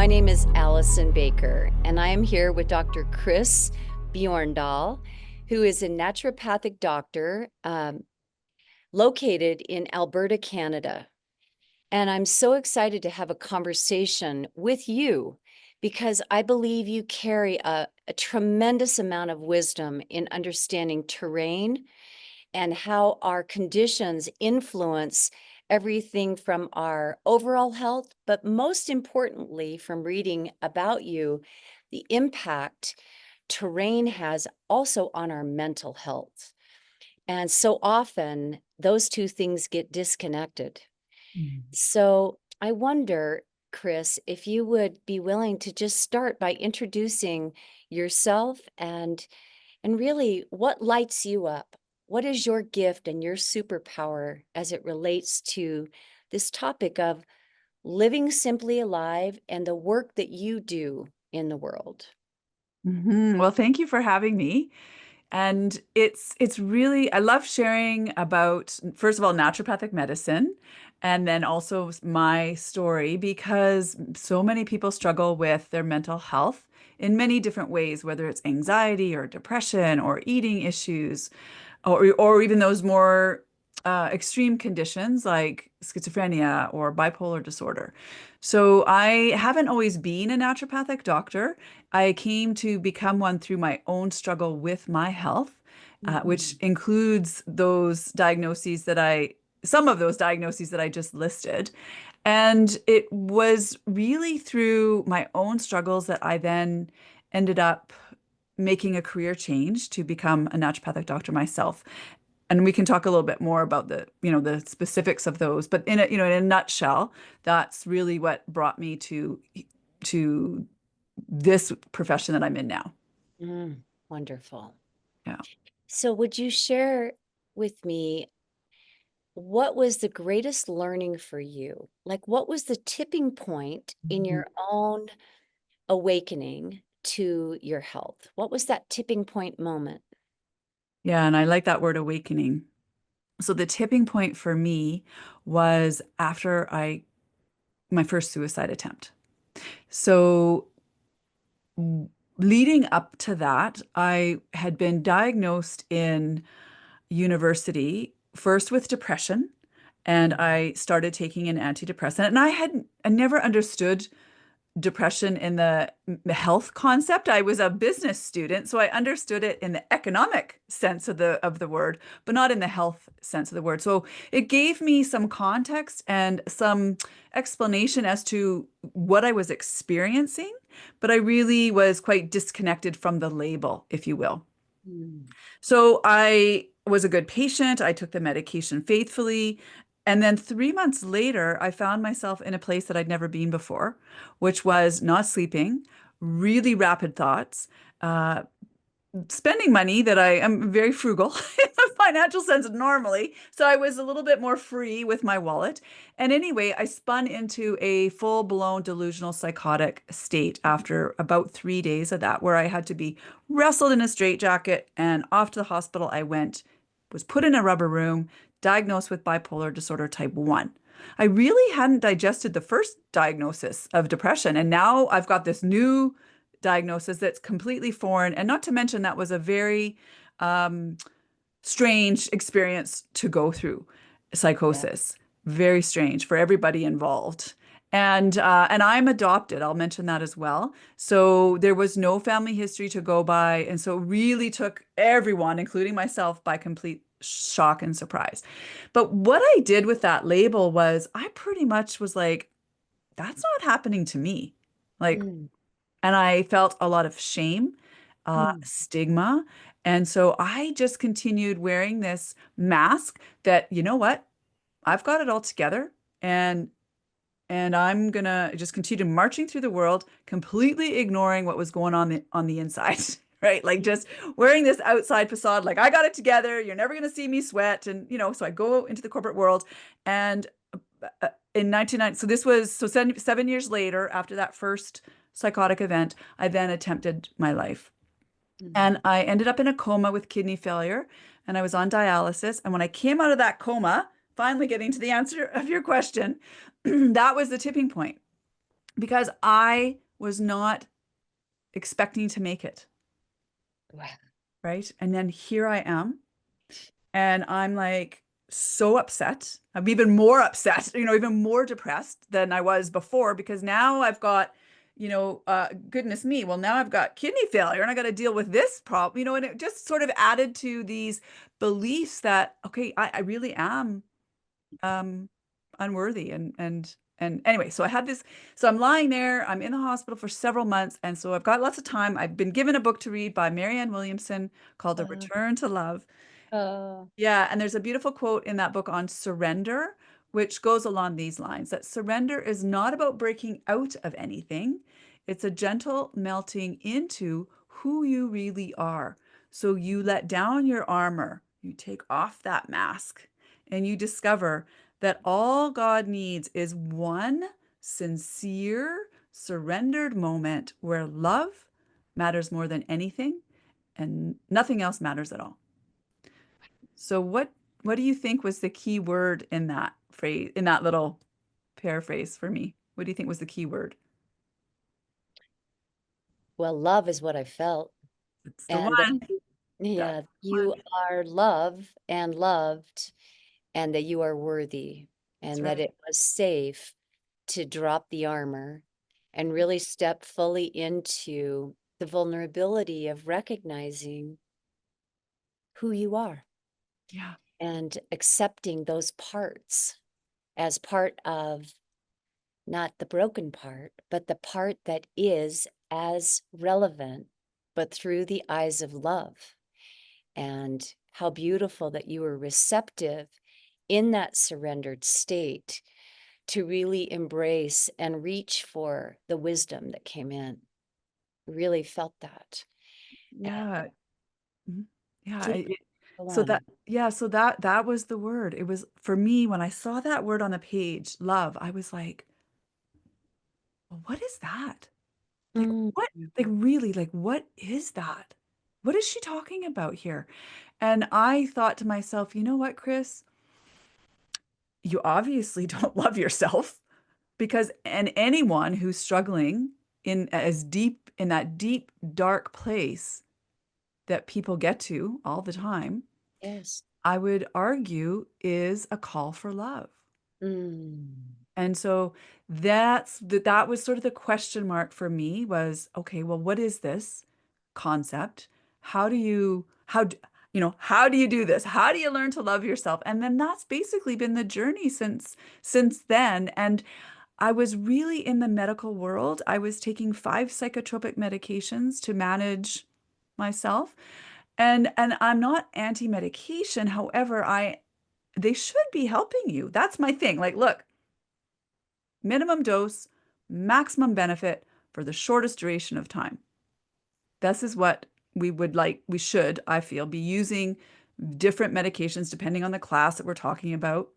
My name is Allyson Baker, and I am here with Dr. Chris Bjorndal, who is a naturopathic doctor located in Alberta, Canada. And I'm so excited to have a conversation with you because I believe you carry a tremendous amount of wisdom in understanding terrain and how our conditions influence everything from our overall health, but most importantly, from reading about you, the impact terrain has also on our mental health. And so often those two things get disconnected. Mm. So I wonder, Chris, if you would be willing to just start by introducing yourself and really what lights you up. What is your gift and your superpower as it relates to this topic of living simply alive and the work that you do in the world? Well, thank you for having me. And it's really I love sharing about, first of all, naturopathic medicine, and then also my story, because so many people struggle with their mental health in many different ways, whether it's anxiety or depression or eating issues, or even those more extreme conditions like schizophrenia or bipolar disorder. So I haven't always been a naturopathic doctor. I came to become one through my own struggle with my health, which Mhm. includes some of those diagnoses that I just listed. And it was really through my own struggles that I then ended up making a career change to become a naturopathic doctor myself. And we can talk a little bit more about the specifics of those. But in a nutshell, that's really what brought me to this profession that I'm in now. Wonderful. Yeah. So, would you share with me what was the greatest learning for you? Like, what was the tipping point in Mhm. your own awakening to your health? What was that tipping point moment? Yeah, and I like that word awakening. So the tipping point for me was after I my first suicide attempt. So leading up to that, I had been diagnosed in university first with depression, and I started taking an antidepressant. And I never understood depression in the health concept. I was a business student, so I understood it in the economic sense of the word, but not in the health sense of the word. So it gave me some context and some explanation as to what I was experiencing, but I really was quite disconnected from the label, if you will. Mm. So I was a good patient. I took the medication faithfully. And then 3 months later, I found myself in a place that I'd never been before, which was not sleeping, really rapid thoughts, uh, spending money that I am very frugal in a financial sense normally. So I was a little bit more free with my wallet. And anyway, I spun into a full-blown delusional psychotic state after about 3 days of that, where I had to be wrestled in a straitjacket and off to the hospital I went, was put in a rubber room, diagnosed with bipolar disorder type 1. I really hadn't digested the first diagnosis of depression. And now I've got this new diagnosis that's completely foreign. And not to mention, that was a very um, strange experience to go through Yeah. psychosis. Very strange for everybody involved. And I'm adopted. I'll mention that as well. So there was no family history to go by, and so it really took everyone, including myself, by complete shock and surprise. But what I did with that label was I pretty much was like, that's not happening to me. Like, Mm. and I felt a lot of shame, Mm. stigma. And so I just continued wearing this mask that, you know what? I've got it all together, and I'm gonna just continue marching through the world, completely ignoring what was going on on the inside, right? Like just wearing this outside facade, like I got it together. You're never gonna see me sweat, and so I go into the corporate world, and in 1990, so this was so 7 years later, after that first psychotic event, I then attempted my life. Mm. And I ended up in a coma with kidney failure, and I was on dialysis. And when I came out of that coma, finally getting to the answer of your question, that was the tipping point. because I was not expecting to make it, Wow. right? And then here I am, and I'm like so upset. I'm even more upset, even more depressed than I was before because now I've got, goodness me, well, now I've got kidney failure and I got to deal with this problem, and it just sort of added to these beliefs that, okay, I really am um unworthy and anyway, so I had this, so I'm lying there, I'm in the hospital for several months, and so I've got lots of time. I've been given a book to read by Marianne Williamson called A Uh, Return to Love. uh, Yeah, and there's a beautiful quote in that book on surrender, which goes along these lines, that surrender is not about breaking out of anything. It's a gentle melting into who you really are. So you let down your armor, you take off that mask, and you discover that all God needs is one sincere, surrendered moment where love matters more than anything and nothing else matters at all. So what do you think was the key word in that phrase, in that little paraphrase for me? What do you think was the key word? well, love is what I felt. It's the And that one. That's yeah, the one. you are loved and loved, and that you are worthy, That's and that right. it was safe to drop the armor and really step fully into the vulnerability of recognizing who you are Yeah. and accepting those parts as part of not the broken part, but the part that is as relevant, but through the eyes of love. And how beautiful that you were receptive in that surrendered state to really embrace and reach for the wisdom that came in. Really felt that. And Yeah. Mhm. Yeah. please go So on. that was the word. It was for me when I saw that word on the page, love, I was like, well, what is that? Like Mm. what? Like really, like what is that? What is she talking about here? And I thought to myself, you know what, Chris? You obviously don't love yourself because and anyone who's struggling in that deep dark place that people get to all the time, Yes. I would argue is a call for love. Mm. And so that was sort of the question mark for me was, okay, well, what is this concept? How do you how d- how do you do this? How do you learn to love yourself? And then that's basically been the journey since then. And I was really in the medical world. I was taking 5 psychotropic medications to manage myself. And I'm not anti-medication. However, I they should be helping you. That's my thing. Like, look, minimum dose, maximum benefit for the shortest duration of time. This is what we should, I feel, be using different medications depending on the class that we're talking about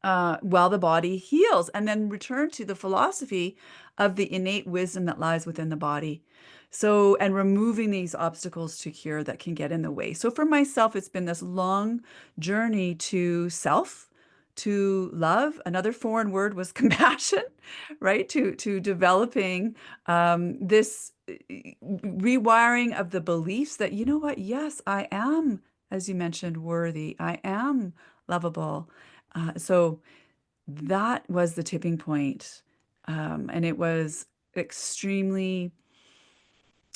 while the body heals, and then return to the philosophy of the innate wisdom that lies within the body. So, and removing these obstacles to cure that can get in the way. So, for myself, it's been this long journey to self, to love. Another foreign word was compassion, right? To developing this rewiring of the beliefs that, you know what, yes, I am, as you mentioned, worthy. I am lovable. So that was the tipping point. And it was extremely,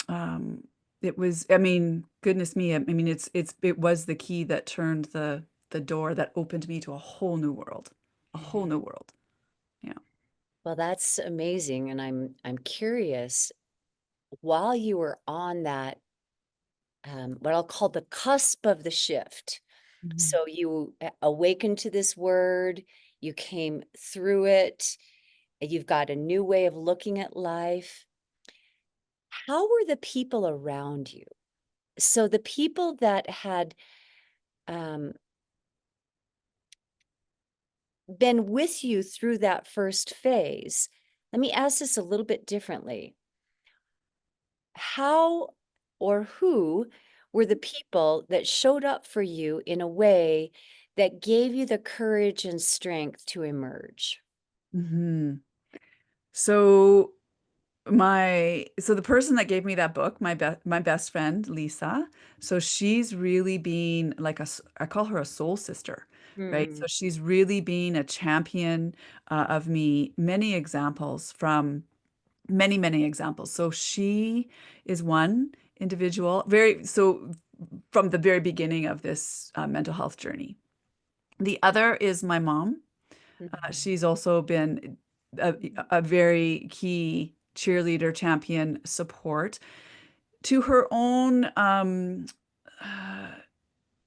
um, it was, I mean, goodness me, I mean, it was the key that turned the door that opened me to a whole new world, a whole new world. Yeah. Well, that's amazing. And I'm curious, while you were on that, what I'll call the cusp of the shift. Mhm. So you awakened to this word, you came through it, you've got a new way of looking at life. How were the people around you? So the people that had um, been with you through that first phase, let me ask this a little bit differently. How or who were the people that showed up for you in a way that gave you the courage and strength to emerge? Mhm. So so the person that gave me that book, my best friend Lisa, so she's really been like I call her a soul sister, right? Hmm. So she's really been a champion of me. Many examples. So she is one individual, very so from the very beginning of this mental health journey. The other is my mom. Mhm. She's also been a very key cheerleader, champion, support to her own. Uh,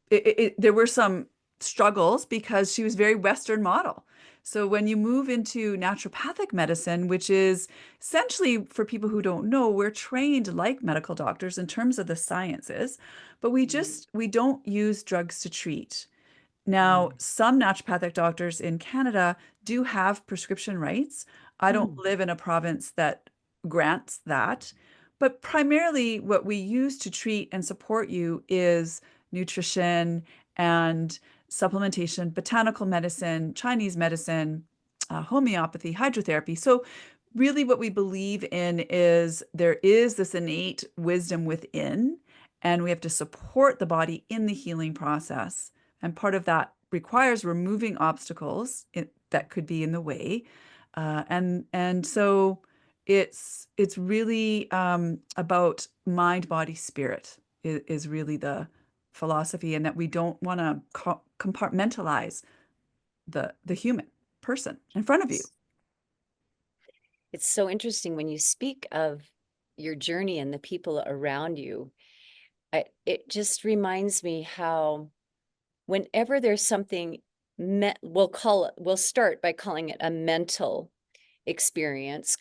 there were some struggles because she was very Western model. So when you move into naturopathic medicine, which is essentially for people who don't know, we're trained like medical doctors in terms of the sciences, but we don't use drugs to treat. Now, Mhm. some naturopathic doctors in Canada do have prescription rights. I don't Mm. live in a province that grants that, but primarily what we use to treat and support you is nutrition and supplementation, botanical medicine, Chinese medicine, homeopathy, hydrotherapy. So, really, what we believe in is there is this innate wisdom within, and we have to support the body in the healing process. And part of that requires removing obstacles that could be in the way. And so it's really about mind, body, spirit is really the philosophy, and that we don't want to compartmentalize the human person in front of you. It's so interesting when you speak of your journey and the people around you. It just reminds me how whenever there's something, we'll start by calling it a mental experience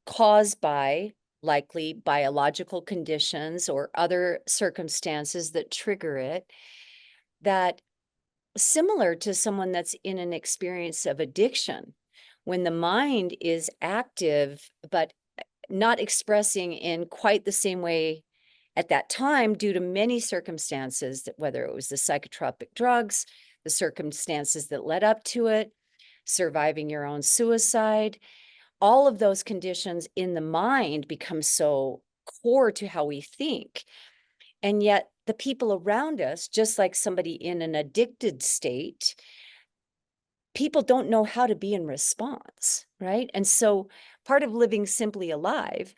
caused by likely biological conditions or other circumstances that trigger it, that similar to someone that's in an experience of addiction, when the mind is active, but not expressing in quite the same way at that time due to many circumstances, that whether it was the psychotropic drugs, the circumstances that led up to it, surviving your own suicide, all of those conditions in the mind become so core to how we think. And yet the people around us, just like somebody in an addicted state, people don't know how to be in response, right? And so part of living simply alive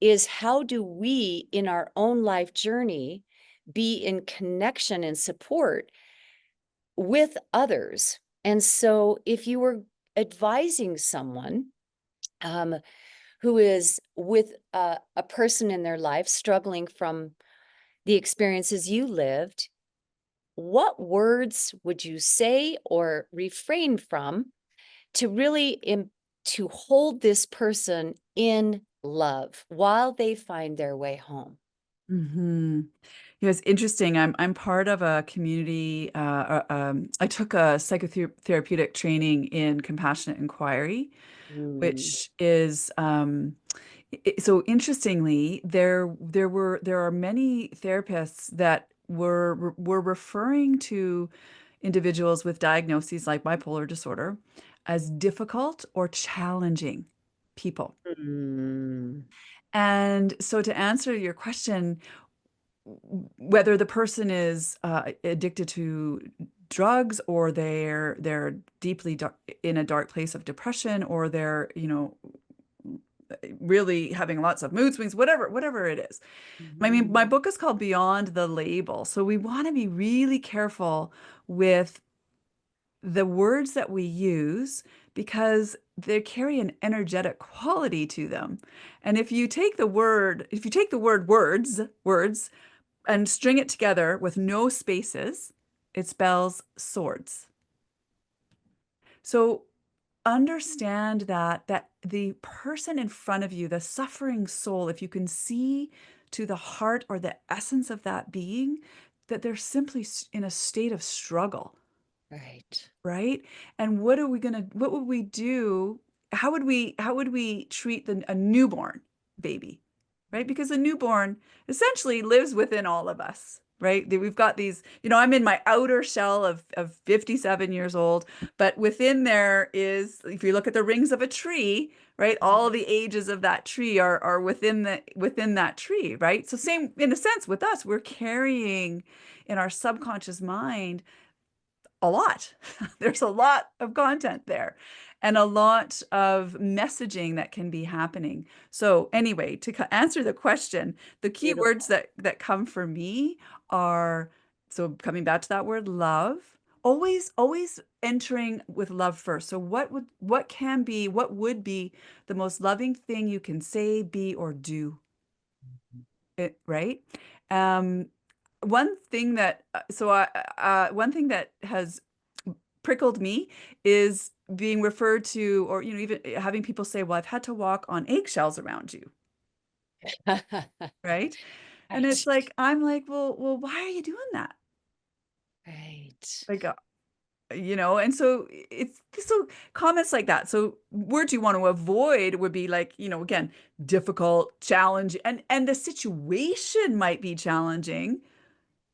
is, how do we in our own life journey be in connection and support with others? And so if you were advising someone um, who is with a person in their life struggling from the experiences you lived, what words would you say or refrain from to really to hold this person in love while they find their way home? Hmm. Yeah, it's interesting. I'm part of a community. I took a psychotherapeutic training in compassionate inquiry, Mm. which is so interestingly, there are many therapists that were referring to individuals with diagnoses like bipolar disorder as difficult or challenging people. Mm. And so to answer your question, whether the person is addicted to drugs, or they're deeply in a dark place of depression, or they're, really having lots of mood swings, whatever it is. I mean, my Mhm. book is called Beyond the Label. So we want to be really careful with the words that we use, because they carry an energetic quality to them. And if you take the word words and string it together with no spaces, it spells swords. So understand that the person in front of you, the suffering soul, if you can see to the heart or the essence of that being, that they're simply in a state of struggle, Right. right? And what would we do? How would we treat a newborn baby, right? Because a newborn essentially lives within all of us. right? We've got these, I'm in my outer shell of 57 years old, but within there is, if you look at the rings of a tree, right? All of the ages of that tree are within that tree, right? So same in a sense with us, we're carrying in our subconscious mind a lot. There's a lot of content there and a lot of messaging that can be happening. So anyway, to answer the question, the key words Beautiful. that come for me are, so coming back to that word love, always entering with love first. So what would be the most loving thing you can say, be, or do? Right? Um, one thing that has prickled me is being referred to, or even having people say, well, I've had to walk on eggshells around you, right? And Right. it's like, I'm like, well, why are you doing that? Right. Like, and so it's so comments like that. So words you want to avoid would be like, again, difficult, challenge, and the situation might be challenging,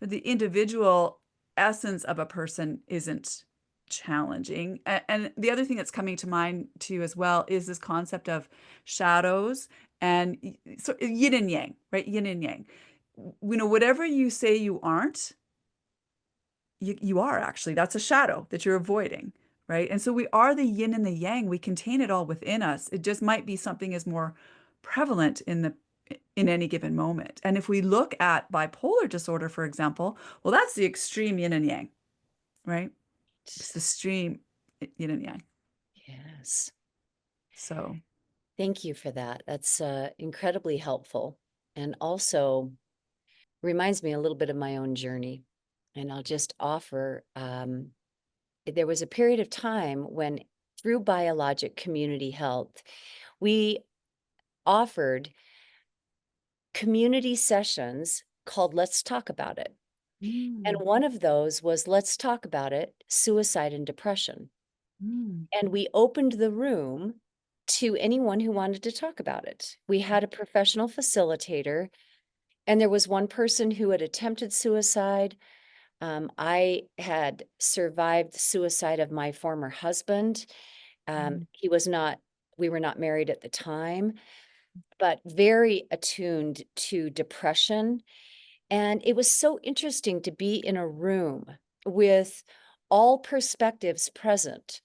but the individual essence of a person isn't challenging. And the other thing that's coming to mind too as well is this concept of shadows and so yin and yang, right? Yin and yang. Whatever you say you aren't, you are actually. That's a shadow that you're avoiding, right? And so we are the yin and the yang. We contain it all within us. It just might be something is more prevalent in any given moment. And if we look at bipolar disorder, for example, well, that's the extreme yin and yang, right? It's the extreme yin and yang. Yes. So, Thank you for that. That's incredibly helpful. And also reminds me a little bit of my own journey. And I'll just offer there was a period of time when, through BioLogic Community Health, we offered community sessions called Let's Talk About It. And mm, one of those was Let's Talk About It, Suicide and Depression. mm, And we opened the room to anyone who wanted to talk about it. We had a professional facilitator, and there was one person who had attempted suicide. I had survived the suicide of my former husband. mm, He was not, we were not married at the time, but very attuned to depression. And it was so interesting to be in a room with all perspectives present.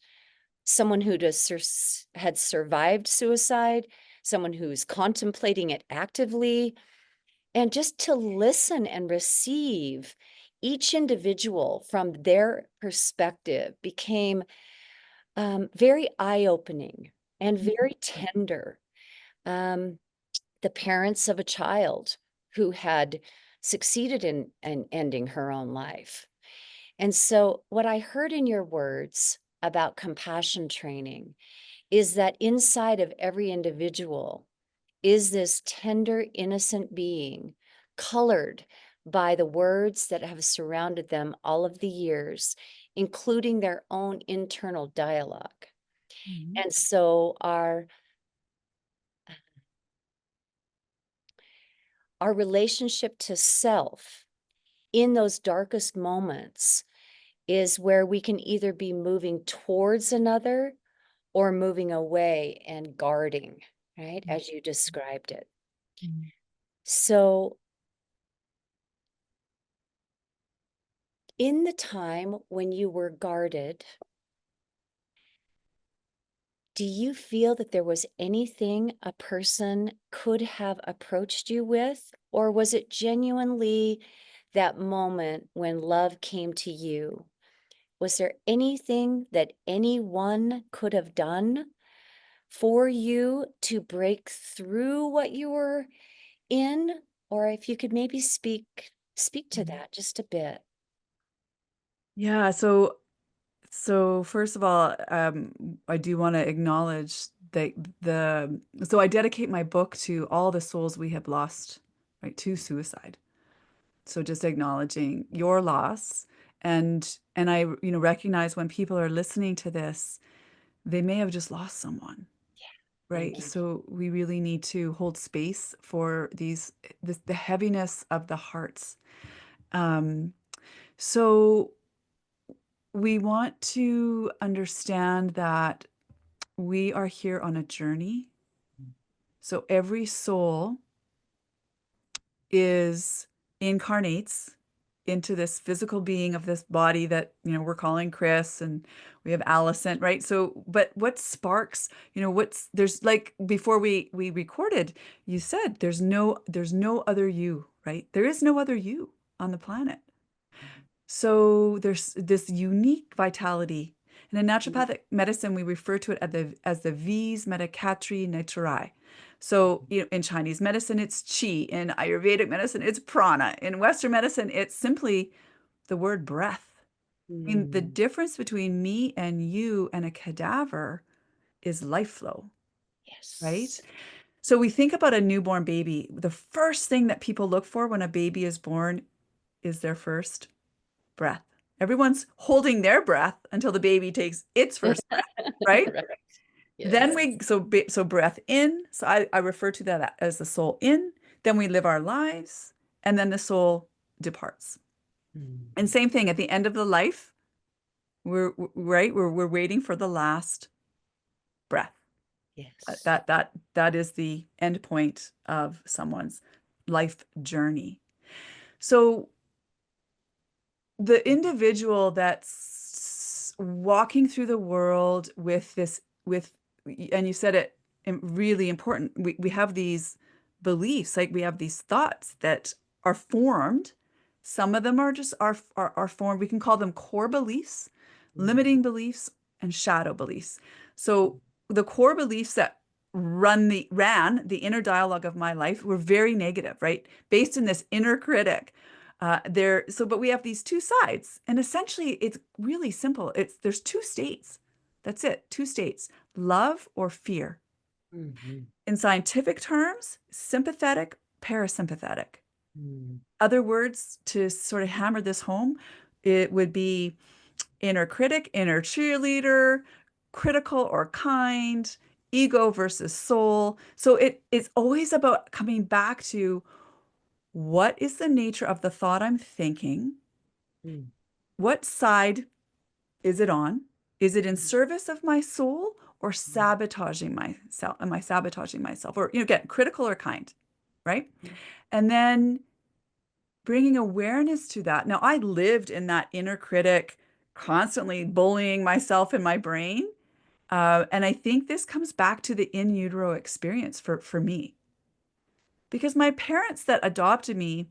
Someone who had survived suicide, someone who's contemplating it actively, and just to listen and receive each individual from their perspective became very eye-opening and very tender. Um, the parents of a child who had succeeded in ending her own life. And so, what I heard in your words about compassion training is that inside of every individual is this tender, innocent being colored by the words that have surrounded them all of the years, including their own internal dialogue. mm, And so our relationship to self in those darkest moments is where we can either be moving towards another or moving away and guarding, right? As you described it. mm. So, in the time when you were guarded, do you feel that there was anything a person could have approached you with? Or was it genuinely that moment when love came to you? Was there anything that anyone could have done for you to break through what you were in? Or if you could maybe speak to that just a bit. Yeah. So first of all, I do want to acknowledge that so I dedicate my book to all the souls we have lost, right, to suicide. So just acknowledging your loss and I, recognize when people are listening to this, they may have just lost someone, right? Amen. So we really need to hold space for the heaviness of the hearts. Um, so we want to understand that we are here on a journey. So every soul is incarnates into this physical being of this body that, we're calling Chris, and we have Allyson, right? So, but what sparks, there's like before we recorded, you said there's no other you, right? There is no other you on the planet. So there's this unique vitality. And in naturopathic medicine, we refer to it as the vis medicatri naturae. So, in Chinese medicine, it's qi. In Ayurvedic medicine, it's prana. In Western medicine, it's simply the word breath. I mean, the Mm. difference between me and you and a cadaver is life flow, right? Yes. So we think about a newborn baby. The first thing that people look for when a baby is born is their first breath. Everyone's holding their breath until the baby takes its first breath, right? Right. Then Yes. so breath in. So I refer to that as the soul in. Then we live our lives, and then the soul departs. And Mm. same thing at the end of the life, we're waiting for the last breath. Yes. That is the end point of someone's life journey. So the individual that's walking through the world with and you said it, really important, we have these beliefs, like we have these thoughts that are formed. Some of them are just are formed. We can call them core beliefs, Mm. limiting beliefs, and shadow beliefs. So the core beliefs that ran the inner dialogue of my life were very negative, right? Based in this inner critic. But we have these two sides, and essentially it's really simple. There's two states. That's it, two states, love or fear. Mhm. In scientific terms, sympathetic, parasympathetic. Mm. Other words to sort of hammer this home, it would be inner critic, inner cheerleader, critical or kind, ego versus soul. So it's always about coming back to what is the nature of the thought I'm thinking? Mm. What side is it on? Is it in Mm. service of my soul or sabotaging myself? Am I sabotaging myself? Or, again, critical or kind, right? Mm. And then bringing awareness to that. Now, I lived in that inner critic, constantly bullying myself in my brain. And I think this comes back to the in utero experience for me, because my parents that adopted me,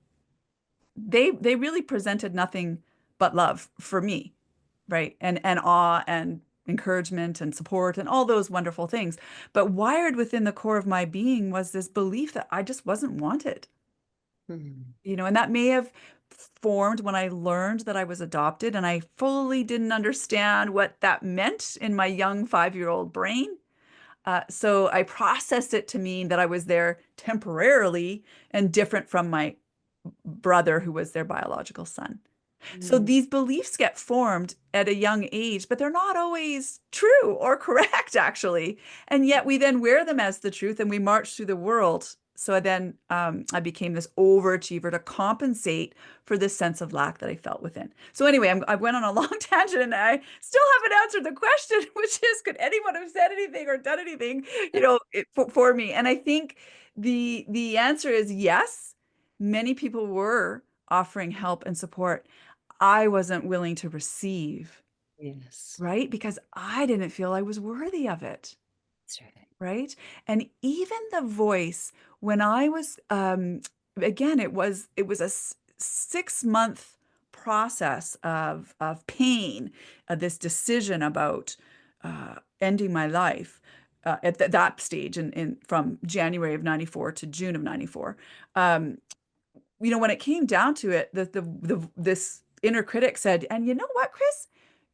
they really presented nothing but love for me, right? And awe and encouragement and support and all those wonderful things. But wired within the core of my being was this belief that I just wasn't wanted, Mm. and that may have formed when I learned that I was adopted, and I fully didn't understand what that meant in my young 5-year-old brain. So I processed it to mean that I was there temporarily and different from my brother, who was their biological son. So Mm. these beliefs get formed at a young age, but they're not always true or correct, actually. And yet we then wear them as the truth and we march through the world. So then I became this overachiever to compensate for this sense of lack that I felt within. So anyway, I went on a long tangent and I still haven't answered the question, which is, could anyone have said anything or done anything, for me? And I think the answer is yes. Many people were offering help and support. I wasn't willing to receive, Yes. right? Because I didn't feel I was worthy of it, That's right. right? And even the voice, when I was, again, it was a 6-month process of pain, this decision about ending my life. At that stage, in from January of 94 to June of 94. When it came down to it, this inner critic said, and you know what, Chris?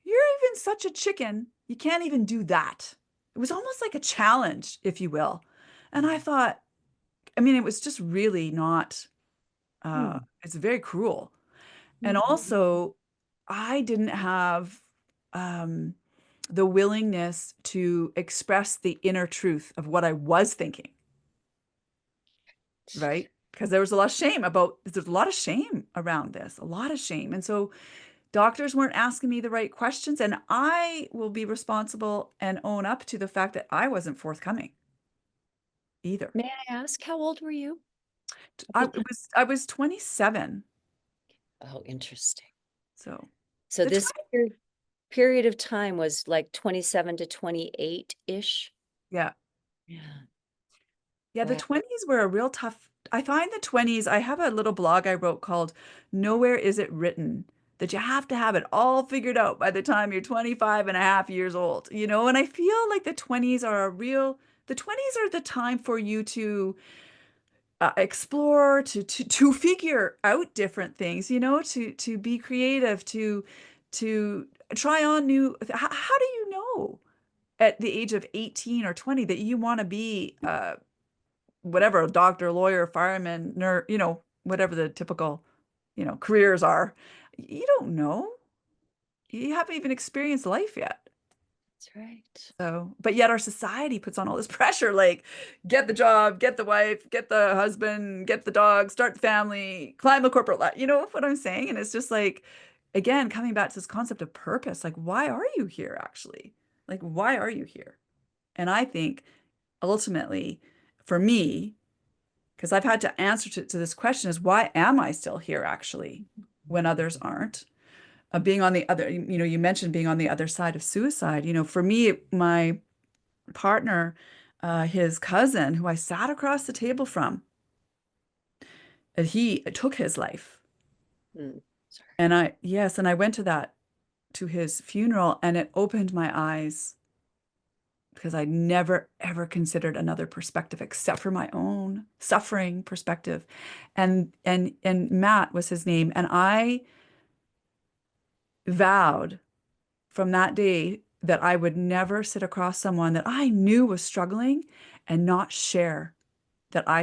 You're even such a chicken. You can't even do that. It was almost like a challenge, if you will. And I thought, I mean, it was just really not, Mm. it's very cruel. And Mhm. also, I didn't have um, the willingness to express the inner truth of what I was thinking, right? because there was a lot of shame about, there's a lot of shame around this, a lot of shame. And so doctors weren't asking me the right questions, and I will be responsible and own up to the fact that I wasn't forthcoming either. May I ask, how old were you at I the it time? was I was 27. Oh, interesting. So So the this 20, period of time was like 27 to 28-ish. yeah. Yeah. Yeah, the Wow. 20s were a real tough. I find the 20s, I have a little blog I wrote called Nowhere Is It Written, that you have to have it all figured out by the time you're 25 and a half years old, you know? And I feel like the 20s are the 20s are the time for you to explore, to figure out different things, you know, to be creative, to try on new. How do you know at the age of 18 or 20 that you want to be whatever, a doctor, lawyer, fireman, nurse, you know, whatever the typical, you know, careers are? You don't know. You haven't even experienced life yet. That's right. So, but yet our society puts on all this pressure, like get the job, get the wife, get the husband, get the dog, start the family, climb the corporate ladder. You know what I'm saying? And it's just like, again, coming back to this concept of purpose, like, why are you here actually? Like, why are you here? And I think ultimately, for me, because I've had to answer to this question, is why am I still here actually when others aren't? Being on the other, you know, you mentioned being on the other side of suicide. You know, for me, my partner, his cousin, who I sat across the table from, he took his life. Mm, sorry. And yes, and I went to his funeral, and it opened my eyes because I never ever considered another perspective except for my own suffering perspective. And Matt was his name, and I vowed from that day that I would never sit across someone that I knew was struggling and not share that I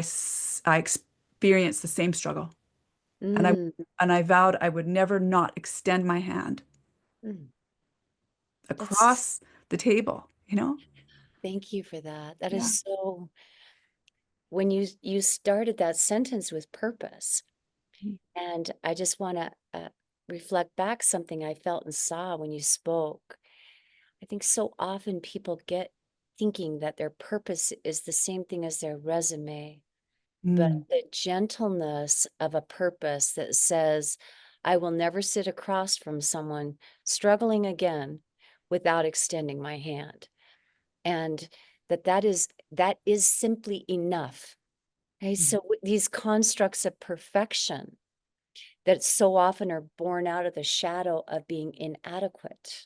experienced the same struggle. And I Mm, and I vowed I would never not extend my hand mm. That's, across the table, you know? thank you for that. That Yeah. is so, when you started that sentence with purpose, and I just want to reflect back something I felt and saw when you spoke. I think so often people get thinking that their purpose is the same thing as their resume, but Mm, the gentleness of a purpose that says, I will never sit across from someone struggling again without extending my hand. And that is simply enough. Okay, mm, so these constructs of perfection that so often are born out of the shadow of being inadequate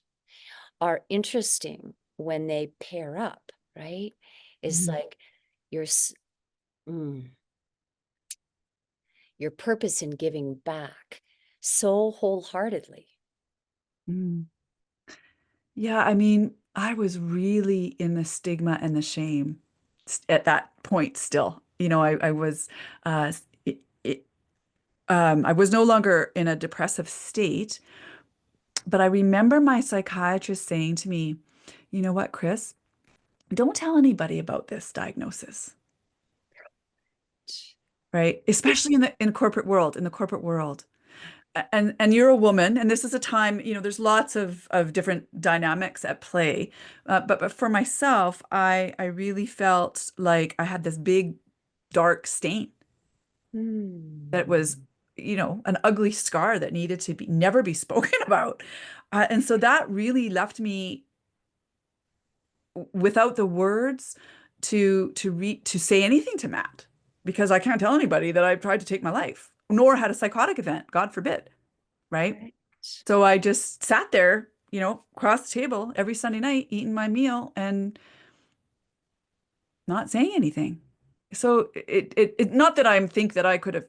are interesting when they pair up, right? It's mm, like your mm, your purpose in giving back so wholeheartedly. mm. Yeah, I mean, I was really in the stigma and the shame at that point still. You know, I was uh it, it, I was no longer in a depressive state, but I remember my psychiatrist saying to me, "You know what, Chris? Don't tell anybody about this diagnosis." Right? Especially in the corporate world, in the corporate world. And you're a woman, and this is a time, you know, there's lots of different dynamics at play. But for myself, I really felt like I had this big dark stain that Mm, was, you know, an ugly scar that needed to be never be spoken about. And so that really left me without the words to say anything to Matt, because I can't tell anybody that I've tried to take my life, nor had a psychotic event, God forbid, right? right. So I just sat there, you know, across the table every Sunday night eating my meal and not saying anything. So it not that I think that I could have,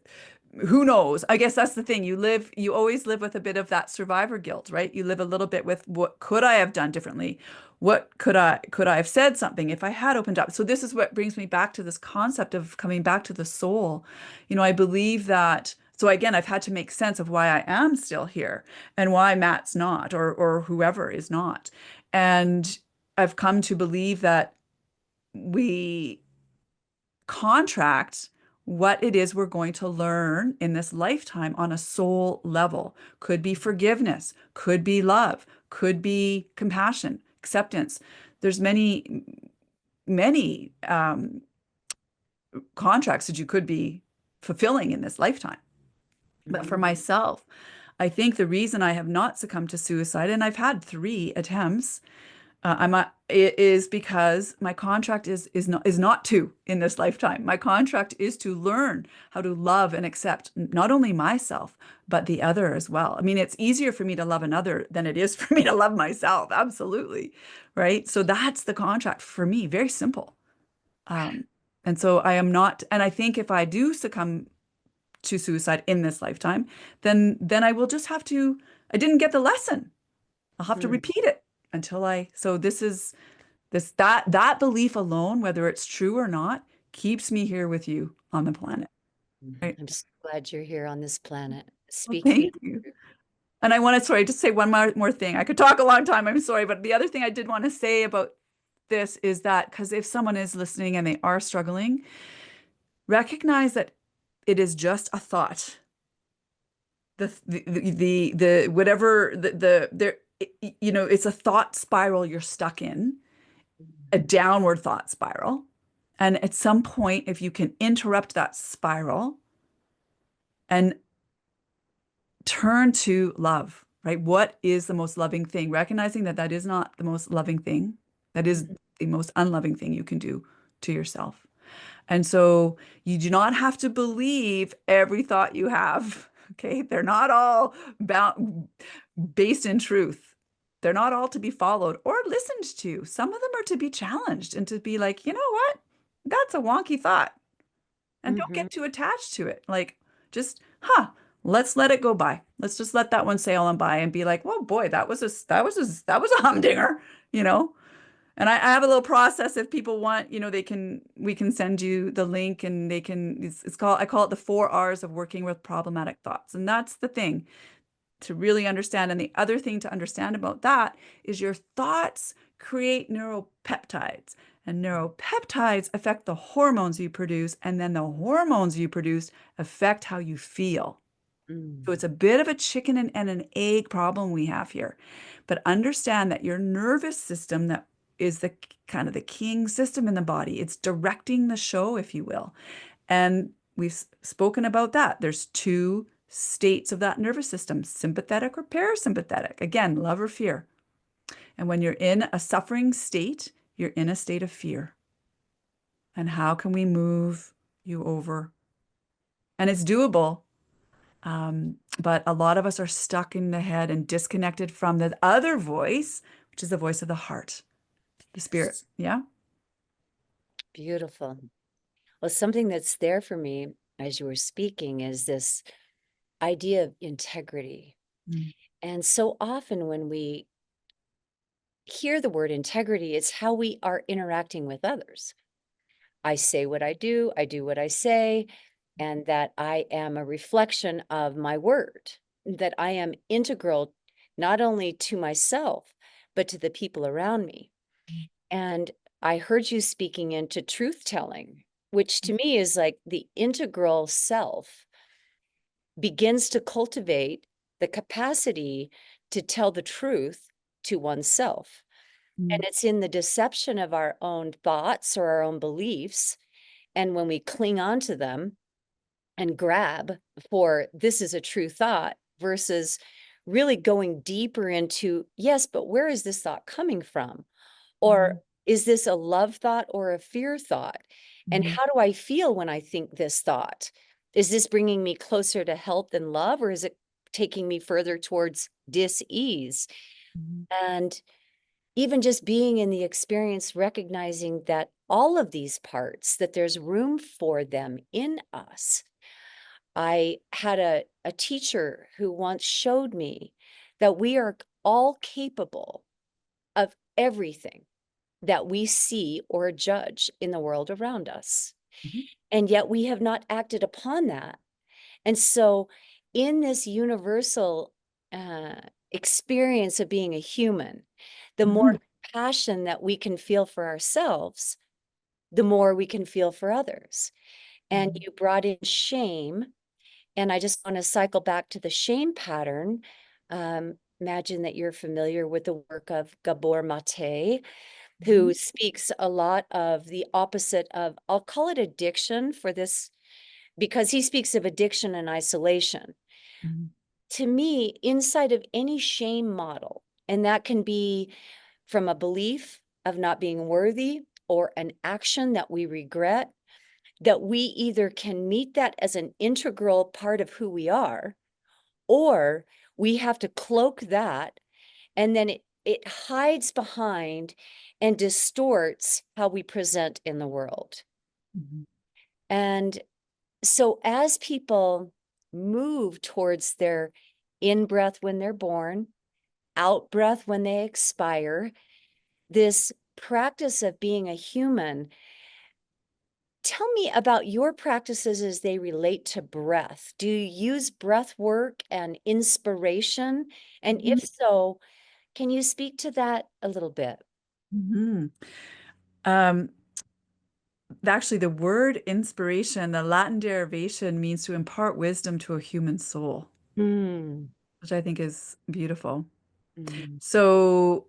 who knows? I guess that's the thing. You always live with a bit of that survivor guilt, right? You live a little bit with what could I have done differently? What could I have said something if I had opened up? So this is what brings me back to this concept of coming back to the soul. You know, I believe that. So again, I've had to make sense of why I am still here and why Matt's not, or whoever is not. And I've come to believe that we contract what it is we're going to learn in this lifetime on a soul level. Could be forgiveness, could be love, could be compassion, acceptance. There's many contracts that you could be fulfilling in this lifetime. But for Mhm. myself, I think the reason I have not succumbed to suicide, and I've had 3 attempts, is because my contract is not to in this lifetime. My contract is to learn how to love and accept not only myself but the other as well. I mean, it's easier for me to love another than it is for me to love myself. Absolutely, right? So that's the contract for me. Very simple. Um, and so I am not, and I think if I do succumb to suicide in this lifetime, then I will just have to, I didn't get the lesson. I'll have to Mm. repeat it until so this is that belief alone, whether it's true or not, keeps me here with you on the planet. Right? I'm so glad you're here on this planet Well, speaking thank it you. through. And I want to, sorry, just say one more thing. I could talk a long time. I'm sorry. But the other thing I did want to say about this is that because if someone is listening and they are struggling, recognize that it is just a thought. The whatever the there it's a thought spiral you're stuck in, a downward thought spiral. And at some point, if you can interrupt that spiral and turn to love, right? What is the most loving thing? Recognizing that that is not the most loving thing, that is Mhm. the most unloving thing you can do to yourself. And so you do not have to believe every thought you have. Okay. They're not all based in truth. They're not all to be followed or listened to. Some of them are to be challenged and to be like, you know what? That's a wonky thought. And don't Mhm. get too attached to it. Like, just, let's let it go by. Let's just let that one sail on by and be like, well, boy, that was a humdinger, you know? And I have a little process if people want, we can send you the link and I call it the 4 R's of working with problematic thoughts. And that's the thing to really understand. And the other thing to understand about that is your thoughts create neuropeptides, and neuropeptides affect the hormones you produce, and then the hormones you produce affect how you feel. So Mm. it's a bit of a chicken and an egg problem we have here. But understand that your nervous system, that is the kind of the king system in the body. It's directing the show, if you will. And we've spoken about that. There's 2 states of that nervous system, sympathetic or parasympathetic. Again, love or fear. And when you're in a suffering state, you're in a state of fear. And how can we move you over? And it's doable. But a lot of us are stuck in the head and disconnected from the other voice, which is the voice of the heart, the spirit. Yes. Yeah. Beautiful. Well, something that's there for me as you were speaking is this idea of integrity. Mm. And so often when we hear the word integrity, it's how we are interacting with others. I say what I do what I say, and that I am a reflection of my word, that I am integral not only to myself, but to the people around me. And I heard you speaking into truth telling, which to me is like the integral self begins to cultivate the capacity to tell the truth to oneself. And Mm. it's in the deception of our own thoughts or our own beliefs. And when we cling on to them and grab for this is a true thought versus really going deeper into, yes, but where is this thought coming from? Or Mhm. is this a love thought or a fear thought? And Mhm. how do I feel when I think this thought? Is this bringing me closer to health and love, or is it taking me further towards dis-ease? Mhm. And even just being in the experience, recognizing that all of these parts, that there's room for them in us. I had a teacher who once showed me that we are all capable of everything that we see or judge in the world around us. Mhm. And yet we have not acted upon that. And so, in this universal experience of being a human, the more Mhm. passion that we can feel for ourselves, the more we can feel for others. and you brought in shame. And I just want to cycle back to the shame pattern. Imagine that you're familiar with the work of Gabor Mate, Mhm. who speaks a lot of the opposite of, I'll call it addiction for this, because he speaks of addiction and isolation. Mhm. To me, inside of any shame model, and that can be from a belief of not being worthy or an action that we regret, that we either can meet that as an integral part of who we are, or we have to cloak that, and then it hides behind and distorts how we present in the world. Mhm. And so as people move towards their in breath when they're born, out breath when they expire, this practice of being a human, tell me about your practices as they relate to breath. Do you use breath work and inspiration? And if Mhm. so, can you speak to that a little bit? Mhm. Um, Actually, the word inspiration, the Latin derivation means to impart wisdom to a human soul, Mm, which I think is beautiful. mm. So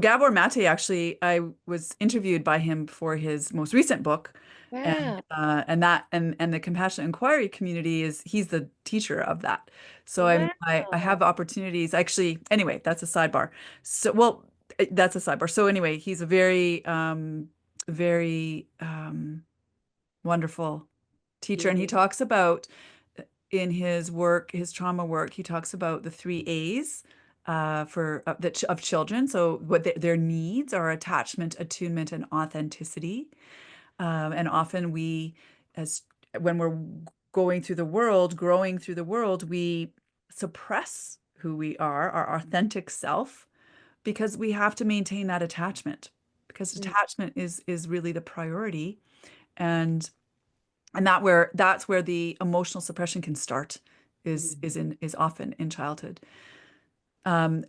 Gabor Mate, actually, I was interviewed by him for his most recent book, Wow. and the Compassionate Inquiry community is he's the teacher of that. So I Wow. have opportunities. Actually, anyway, that's a sidebar. That's a sidebar. So anyway, he's a very wonderful teacher, and he Beauty. talks about in his work, his trauma work, he talks about the three A's of children. So what their needs are: attachment, attunement, and authenticity. And often as when we're going through the world, growing through the world, we suppress who we are, our authentic self, because we have to maintain that attachment, because Mm, attachment is really the priority. And that's where the emotional suppression can start, mm, is often in childhood.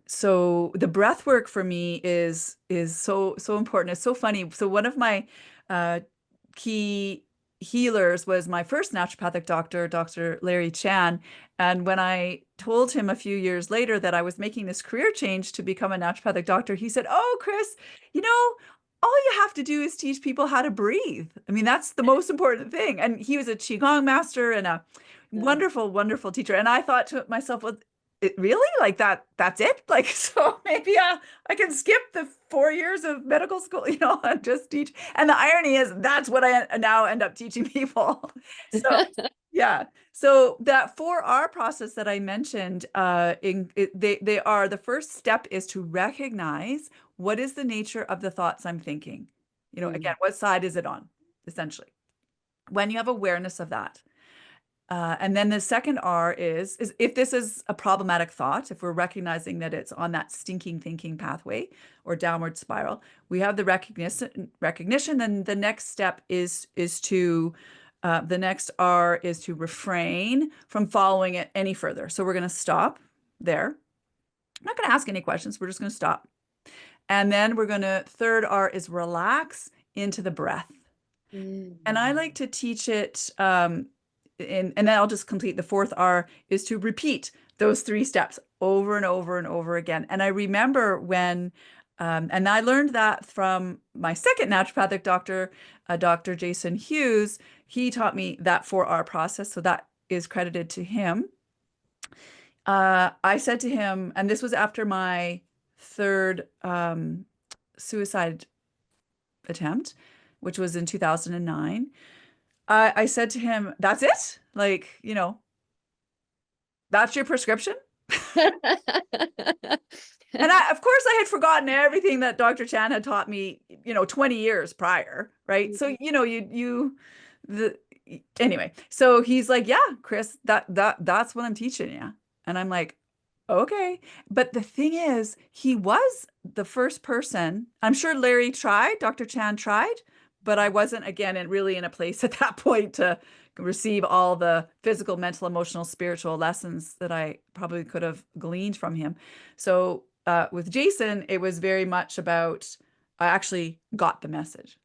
So the breath work for me is so important. It's so funny. So one of my uh, key healers was my first naturopathic doctor, Dr. Larry Chan. And when I told him a few years later that I was making this career change to become a naturopathic doctor, he said, "Oh, Chris, you know, all you have to do is teach people how to breathe. I mean, that's the most important thing." And he was a Qigong master and a yeah. wonderful, wonderful teacher. And I thought to myself, well, really? Like that's it? Like, so maybe I can skip the 4 years of medical school, and just teach. And the irony is that's what I now end up teaching people. So yeah. So that 4R process that I mentioned, they are the first step is to recognize what is the nature of the thoughts I'm thinking. Again, Mm, what side is it on, essentially? When you have awareness of that. And then the second R is if this is a problematic thought, if we're recognizing that it's on that stinking thinking pathway or downward spiral, we have the recognition. Then the next step is to the next R is to refrain from following it any further. So we're going to stop there. I'm not going to ask any questions. We're just going to stop. And then third R is relax into the breath. And I mm, like to teach it, and then I'll just complete the fourth R is to repeat those three steps over and over and over again. And I remember and I learned that from my second naturopathic doctor, Dr. Jason Hughes. He taught me that 4R process. So that is credited to him. I said to him, and this was after my third suicide attempt, which was in 2009. I said to him, "That's it? Like, that's your prescription?" And of course, I had forgotten everything that Dr. Chan had taught me, 20 years prior, right? So, the, anyway, so he's like, "Yeah, Chris, that's what I'm teaching you." And I'm like, "Okay." But the thing is, he was the first person. I'm sure Larry tried, Dr. Chan tried, but I wasn't, again, really in a place at that point to receive all the physical, mental, emotional, spiritual lessons that I probably could have gleaned from him. So with Jason, it was very much about I actually got the message,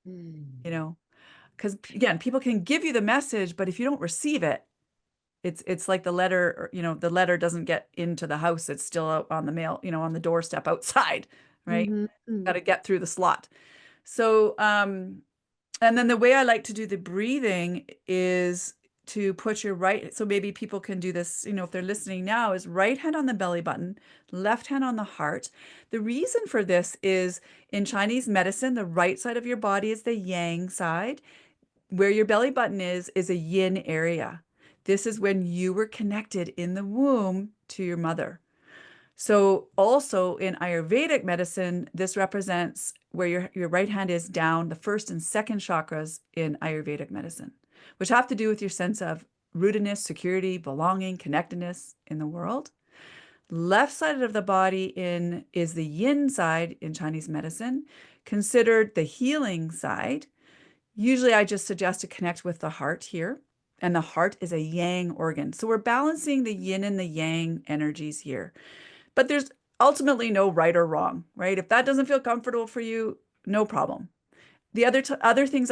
you mm. know. Because again, people can give you the message, but if you don't receive it, it's like the letter, the letter doesn't get into the house. It's still out on the mail, on the doorstep outside, right? Got to get through the slot. So, and then the way I like to do the breathing is to put your right, so maybe people can do this, if they're listening now, is right hand on the belly button, left hand on the heart. The reason for this is in Chinese medicine, the right side of your body is the yang side. Where your belly button is a yin area. This is when you were connected in the womb to your mother. So also in Ayurvedic medicine, this represents where your right hand is down, the first and second chakras in Ayurvedic medicine, which have to do with your sense of rootedness, security, belonging, connectedness in the world. Left side of the body is the yin side in Chinese medicine, considered the healing side. Usually I just suggest to connect with the heart here. And the heart is a yang organ. So we're balancing the yin and the yang energies here. But there's ultimately no right or wrong, right? If that doesn't feel comfortable for you, no problem. The other things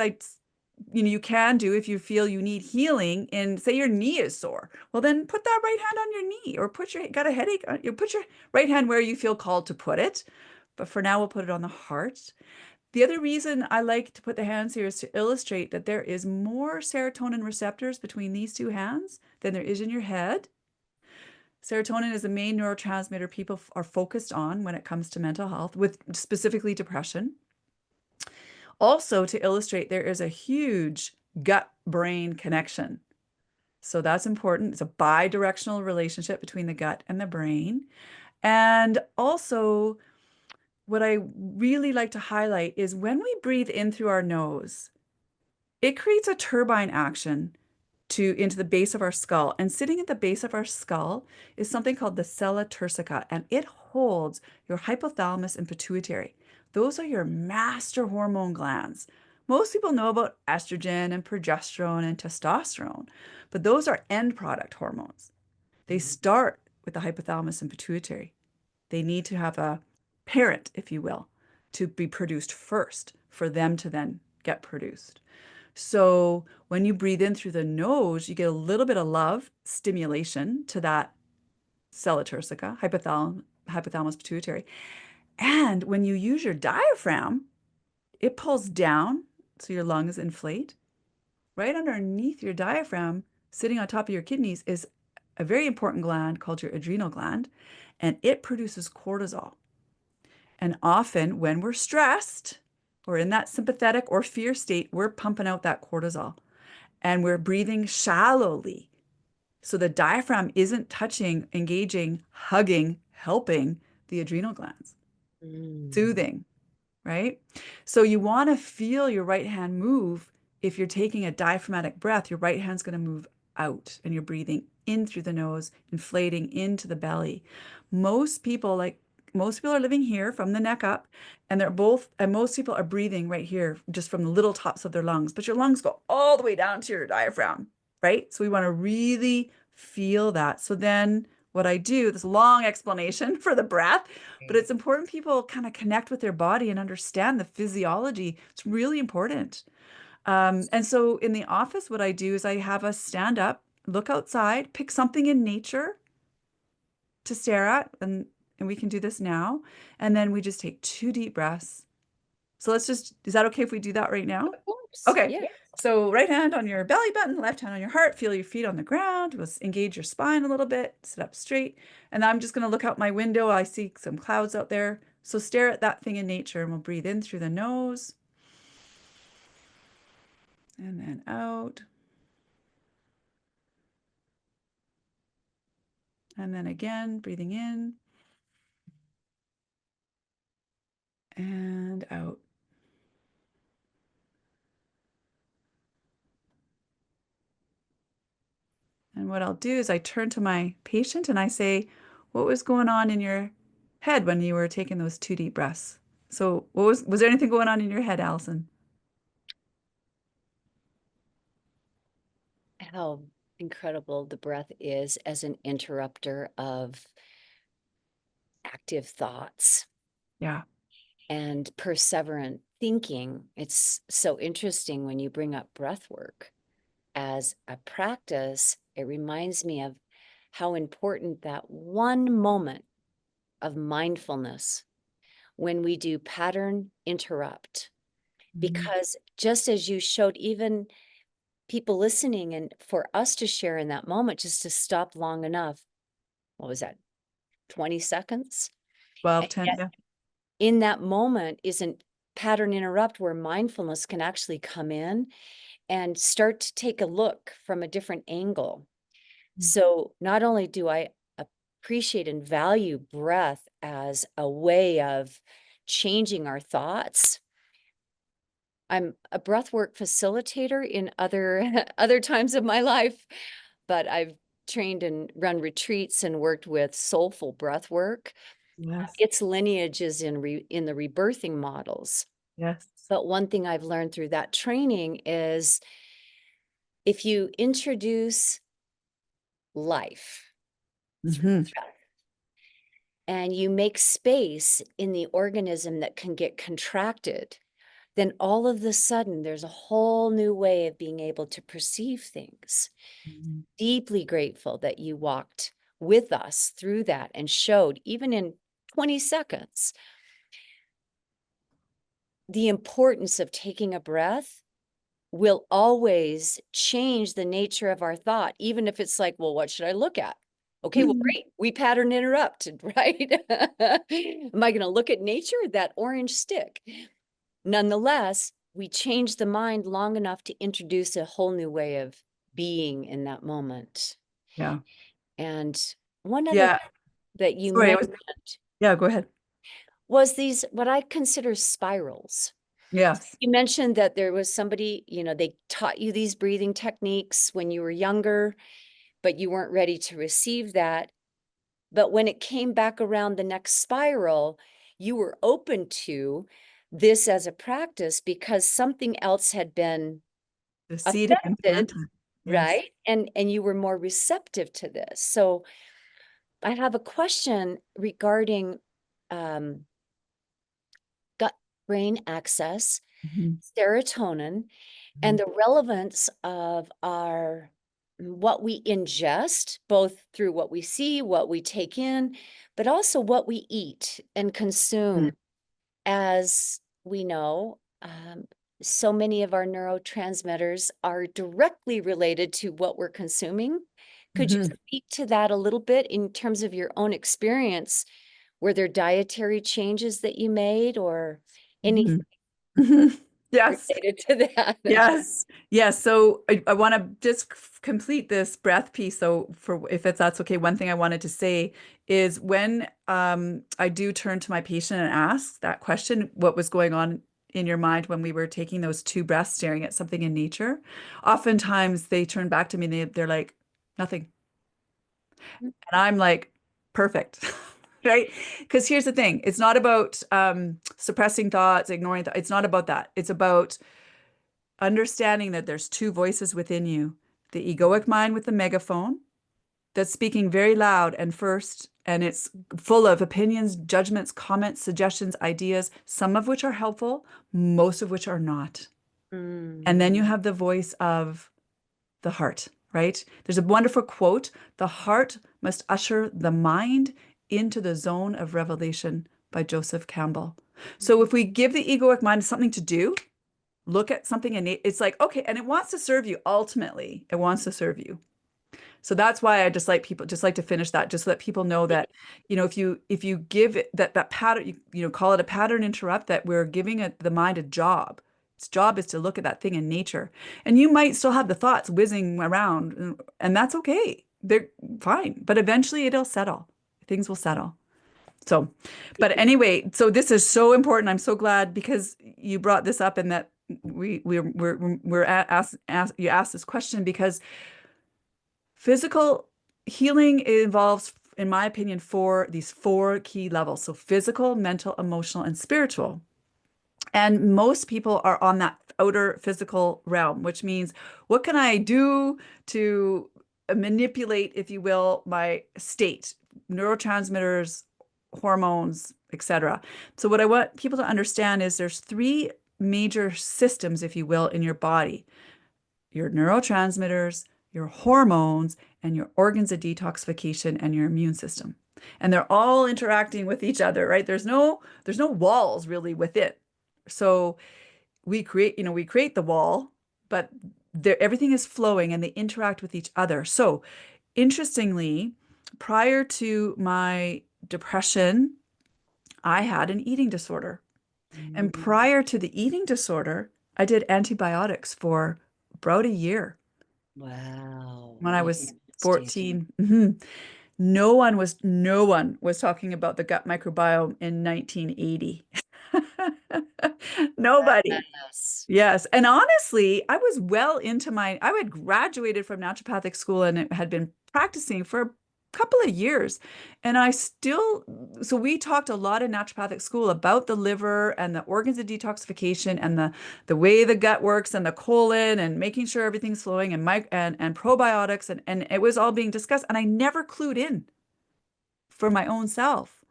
you can do if you feel you need healing and say your knee is sore, well then put that right hand on your knee, or got a headache, you put your right hand where you feel called to put it. But for now, we'll put it on the heart. The other reason I like to put the hands here is to illustrate that there is more serotonin receptors between these two hands than there is in your head. Serotonin is the main neurotransmitter people are focused on when it comes to mental health, with specifically depression. Also, to illustrate, there is a huge gut-brain connection. So that's important. It's a bi-directional relationship between the gut and the brain. And also, what I really like to highlight is when we breathe in through our nose, it creates a turbine action into the base of our skull. And sitting at the base of our skull is something called the sella turcica, and it holds your hypothalamus and pituitary. Those are your master hormone glands. Most people know about estrogen and progesterone and testosterone, but those are end product hormones. They start with the hypothalamus and pituitary. They need to have a parent, if you will, to be produced first for them to then get produced. So when you breathe in through the nose, you get a little bit of love stimulation to that sella turcica, hypothalamus pituitary. And when you use your diaphragm, it pulls down so your lungs inflate. Right underneath your diaphragm, sitting on top of your kidneys, is a very important gland called your adrenal gland, and it produces cortisol. And often when we're stressed or in that sympathetic or fear state, we're pumping out that cortisol and we're breathing shallowly. So the diaphragm isn't touching, engaging, hugging, helping the adrenal glands, soothing, right? So you want to feel your right hand move. If you're taking a diaphragmatic breath, your right hand's going to move out and you're breathing in through the nose, inflating into the belly. Most people are living here from the neck up, and most people are breathing right here just from the little tops of their lungs, but your lungs go all the way down to your diaphragm, right? So we want to really feel that. So then what I do, this long explanation for the breath, but it's important people kind of connect with their body and understand the physiology. It's really important. And so in the office, what I do is I have us stand up, look outside, pick something in nature to stare at, and we can do this now. And then we just take 2 deep breaths. So is that okay if we do that right now? Of course. Okay. Yeah. So right hand on your belly button, left hand on your heart, feel your feet on the ground. We'll engage your spine a little bit, sit up straight. And I'm just going to look out my window. I see some clouds out there. So stare at that thing in nature, and we'll breathe in through the nose and then out. And then again, breathing in and out. And what I'll do is I turn to my patient and I say, what was going on in your head when you were taking those 2 deep breaths? So was there anything going on in your head, Allyson? How incredible the breath is as an interrupter of active thoughts Yeah. and perseverant thinking it's so interesting when you bring up breath work as a practice. It reminds me of how important that one moment of mindfulness when we do pattern interrupt. Mhm. Because just as you showed, even people listening, and for us to share in that moment, just to stop long enough, what was that, 20 seconds? 12, And 10, yet yeah. in that moment isn't pattern interrupt where mindfulness can actually come in and start to take a look from a different angle. So not only do I appreciate and value breath as a way of changing our thoughts, I'm a breathwork facilitator in other other times of my life, but I've trained and run retreats and worked with soulful breath work. Yes. Its lineage is in the rebirthing models. Yes. But one thing I've learned through that training is if you introduce life through Hmm. breath and you make space in the organism that can get contracted, then all of the sudden there's a whole new way of being able to perceive things. Deeply grateful that you walked with us through that and showed, even in 20 seconds, the importance of taking a breath will always change the nature of our thought, even if it's like, well, what should I look at? Okay, well, Mhm. great. We pattern interrupted, right? Am I going to look at nature, that orange stick? Nonetheless, we change the mind long enough to introduce a whole new way of being in that moment. Yeah. And one other Yeah. thing that you Sorry, mentioned yeah, go ahead. was these, what I consider spirals. Yes. You mentioned that there was somebody, they taught you these breathing techniques when you were younger, but you weren't ready to receive that. But when it came back around the next spiral, you were open to this as a practice because something else had been The seed had been affected, planted. Yes. right? And you were more receptive to this. So I have a question regarding um, gut brain axis, Mhm. serotonin, and Mhm. the relevance of our what we ingest, both through what we see, what we take in, but also what we eat and consume. As we know, so many of our neurotransmitters are directly related to what we're consuming. Could you Mhm. speak to that a little bit in terms of your own experience? Were there dietary changes that you made or anything Mhm. Mhm. Yes. related to that? Yes. Yes. So I want to just complete this breath piece. So for if that's okay, one thing I wanted to say is when I do turn to my patient and ask that question, what was going on in your mind when we were taking those two breaths, staring at something in nature? Oftentimes they turn back to me and they're like, nothing. And I'm like, perfect. Right? Because here's the thing, it's not about suppressing thoughts, ignoring thoughts. It's not about that. It's about understanding that there's two voices within you, the egoic mind with the megaphone that's speaking very loud and first, and it's full of opinions, judgments, comments, suggestions, ideas, some of which are helpful, most of which are not. And Mm. then you have the voice of the heart, right? There's a wonderful quote: the heart must usher the mind into the zone of revelation, by Joseph Campbell. So if we give the egoic mind something to do, look at something and it's like, okay, and it wants to serve you. Ultimately, it wants to serve you. So that's why I just like people, just like to finish that, just so that people know that, if you give it that pattern, call it a pattern interrupt, that we're giving the mind a job. Its job is to look at that thing in nature. And you might still have the thoughts whizzing around, and that's okay. They're fine, but eventually it'll settle. Things will settle. So, but anyway, so this is so important. I'm so glad because you brought this up, and that you asked this question because physical healing involves, in my opinion, these four key levels. So physical, mental, emotional, and spiritual. And most people are on that outer physical realm, which means what can I do to manipulate, if you will, my state, neurotransmitters, hormones, etc. So what I want people to understand is there's three major systems, if you will, in your body: your neurotransmitters, your hormones, and your organs of detoxification and your immune system. And they're all interacting with each other, right? There's no walls really within. So we create the wall, but everything is flowing and they interact with each other. So interestingly, prior to my depression, I had an eating disorder. And Mm. prior to the eating disorder, I did antibiotics for about a year Wow. when I was Interesting. 14. Mhm. No one was talking about the gut microbiome in 1980. Nobody. Yes. Yes. And honestly, I was well into I had graduated from naturopathic school and had been practicing for a couple of years. And so we talked a lot in naturopathic school about the liver and the organs of detoxification and the way the gut works and the colon and making sure everything's flowing and probiotics. And it was all being discussed. And I never clued in for my own self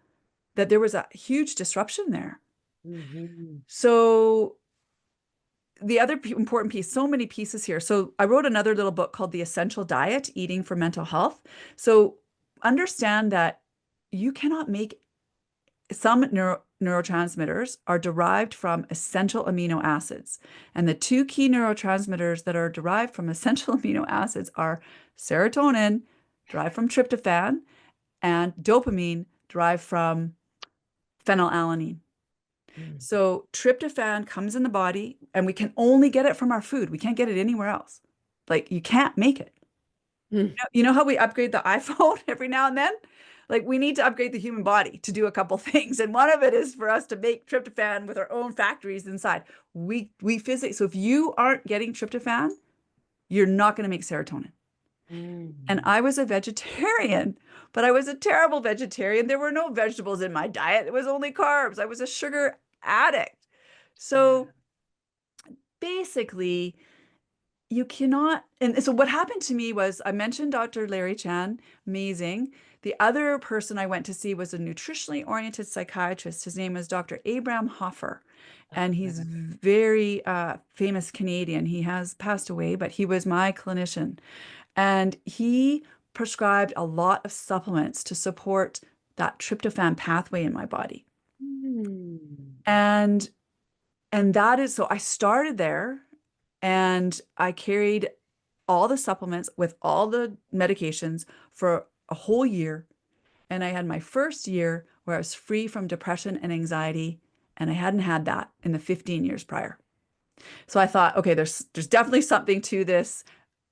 that there was a huge disruption there. Mhm. So the other important piece, so many pieces here. So I wrote another little book called The Essential Diet, Eating for Mental Health. So understand that you cannot make some neurotransmitters are derived from essential amino acids. And the two key neurotransmitters that are derived from essential amino acids are serotonin, derived from tryptophan, and dopamine, derived from phenylalanine. Mm. So tryptophan comes in the body and we can only get it from our food. We can't get it anywhere else. Like you can't make it. Mm. You know how we upgrade the iPhone every now and then? Like we need to upgrade the human body to do a couple things. And one of it is for us to make tryptophan with our own factories inside. We physically, so if you aren't getting tryptophan, you're not going to make serotonin. And Mm. I was a vegetarian, but I was a terrible vegetarian. There were no vegetables in my diet. It was only carbs. I was a sugar addict. Wow. So basically, you cannot. And so what happened to me was I mentioned Dr. Larry Chan, amazing. The other person I went to see was a nutritionally oriented psychiatrist. His name is Dr. Abraham Hoffer, and he's Okay. very famous Canadian. He has passed away, but he was my clinician. And he prescribed a lot of supplements to support that tryptophan pathway in my body. Mm. And that is so I started there and I carried all the supplements with all the medications for a whole year. And I had my first year where I was free from depression and anxiety. And I hadn't had that in the 15 years prior. So I thought, okay, there's definitely something to this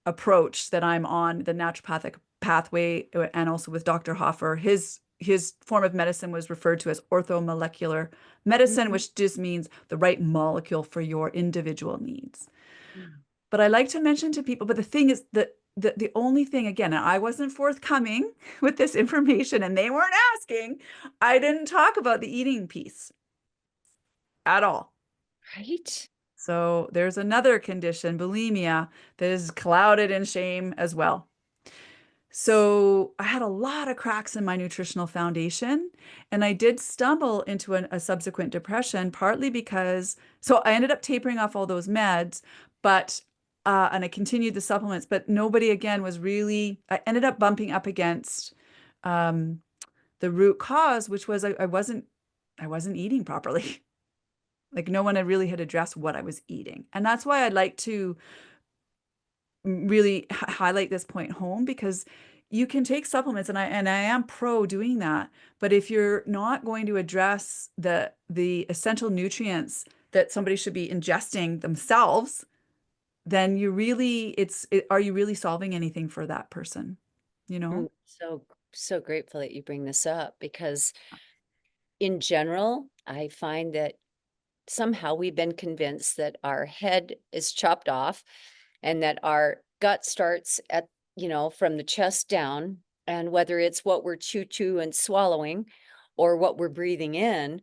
approach that I'm on, the naturopathic pathway, and also with Dr. Hoffer. His form of medicine was referred to as orthomolecular medicine, Mhm. which just means the right molecule for your individual needs. Mm. But I like to mention to people, but the thing is that the only thing, again, and I wasn't forthcoming with this information and they weren't asking, I didn't talk about the eating piece at all. Right? So there's another condition, bulimia, that is clouded in shame as well. So I had a lot of cracks in my nutritional foundation, and I did stumble into a subsequent depression, partly because, so I ended up tapering off all those meds, but, and I continued the supplements, but nobody again was really, I ended up bumping up against um, the root cause, which was I wasn't eating properly. Like no one had really had addressed what I was eating. And that's why I'd like to really highlight this point home because you can take supplements and I am pro doing that, but if you're not going to address the essential nutrients that somebody should be ingesting themselves, then are you really solving anything for that person, you know? So grateful that you bring this up because in general, I find that somehow we've been convinced that our head is chopped off and that our gut starts at, from the chest down. And whether it's what we're chew and swallowing or what we're breathing in,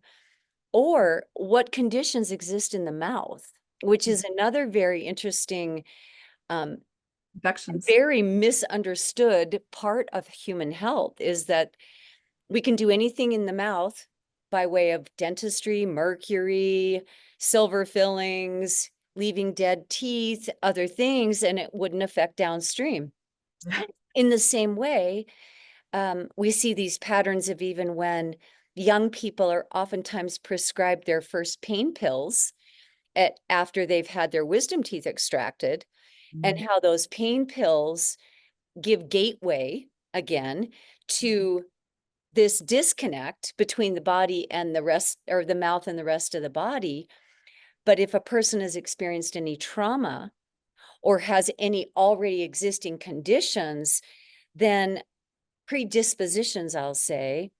or what conditions exist in the mouth, which is another very interesting, um, Infections. very misunderstood part of human health is that we can do anything in the mouth by way of dentistry, mercury, silver fillings, leaving dead teeth, other things, and it wouldn't affect downstream. Yeah. In the same way, we see these patterns of even when young people are oftentimes prescribed their first pain pills after they've had their wisdom teeth extracted, and Mhm. how those pain pills give gateway again to this disconnect between the body and the rest, or the mouth and the rest of the body. But if a person has experienced any trauma or has any already existing conditions, then predispositions, I'll say,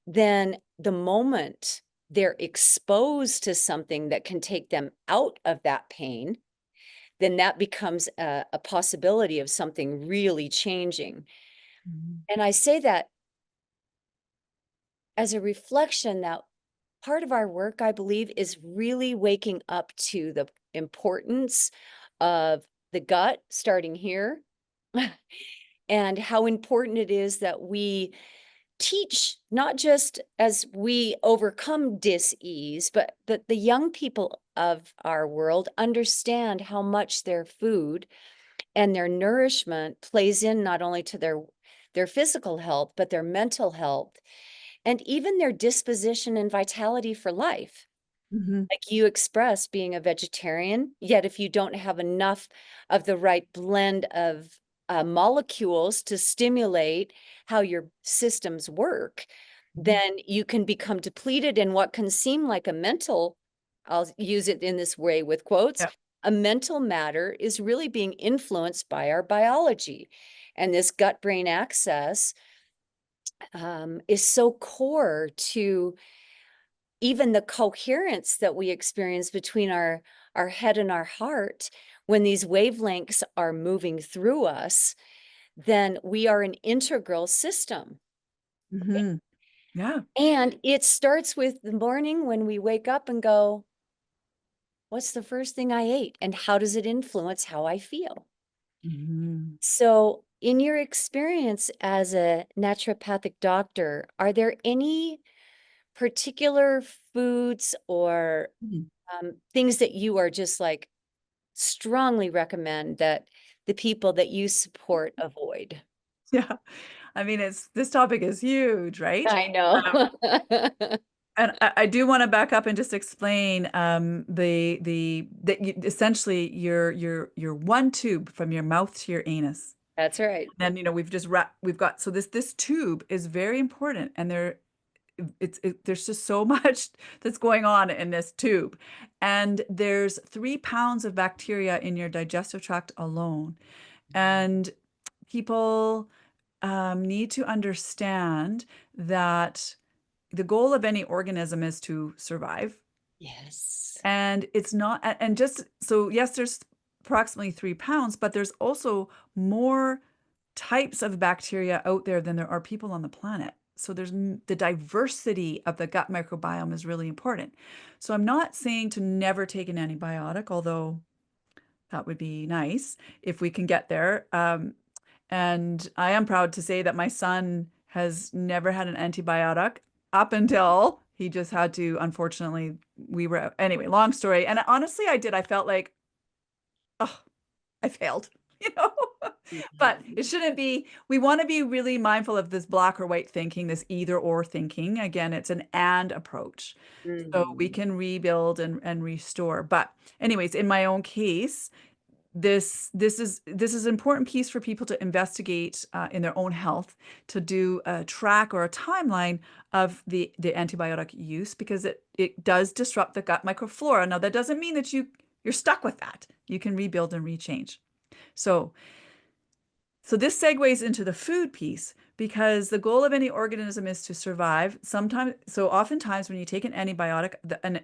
then the moment they're exposed to something that can take them out of that pain, then that becomes a possibility of something really changing. Mhm. And I say that as a reflection that part of our work, I believe, is really waking up to the importance of the gut starting here and how important it is that we teach, not just as we overcome dis-ease, but that the young people of our world understand how much their food and their nourishment plays in not only to their physical health, but their mental health and even their disposition and vitality for life. Mhm. Like you expressed being a vegetarian, yet if you don't have enough of the right blend of molecules to stimulate how your systems work, Mhm. then you can become depleted in what can seem like a mental, I'll use it in this way with quotes, Yeah. a mental matter is really being influenced by our biology. And this gut brain axis is so core to even the coherence that we experience between our head and our heart. When these wavelengths are moving through us, then we are an integral system. Mhm. Yeah. And it starts with the morning when we wake up and go, what's the first thing I ate and how does it influence how I feel? Mhm. So in your experience as a naturopathic doctor, are there any particular foods or Mhm. things that you are just like strongly recommend that the people that you support avoid? Yeah. I mean, it's this topic is huge, right? I know. Um, and I do want to back up and just explain the that you, essentially your one tube from your mouth to your anus. That's right. And then, we've got, so this tube is very important, and there's just so much that's going on in this tube. And there's 3 pounds of bacteria in your digestive tract alone. And people need to understand that the goal of any organism is to survive. Yes. And it's not, and just so, yes, there's approximately 3 pounds, but there's also more types of bacteria out there than there are people on the planet. So the diversity of the gut microbiome is really important. So I'm not saying to never take an antibiotic, although that would be nice if we can get there. And I am proud to say that my son has never had an antibiotic up until he just had to, unfortunately, anyway, long story. And honestly, I did. I felt like, oh, I failed, you know? But Mhm. it shouldn't be. We want to be really mindful of this black or white thinking, this either or thinking. Again, it's an and approach. So we Mhm. can rebuild and restore. But anyways, in my own case, this is an important piece for people to investigate in their own health, to do a track or a timeline of the antibiotic use, because it does disrupt the gut microflora. Now that doesn't mean that you're stuck with that. You can rebuild and rechange. So so this segues into the food piece, because the goal of any organism is to survive. So oftentimes when you take an antibiotic,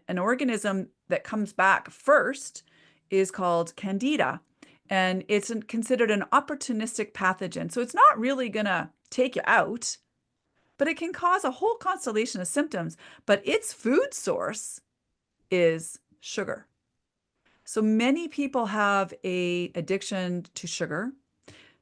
an organism that comes back first is called Candida, and it's considered an opportunistic pathogen. So it's not really gonna take you out, but it can cause a whole constellation of symptoms. But its food source is sugar. So many people have a addiction to sugar.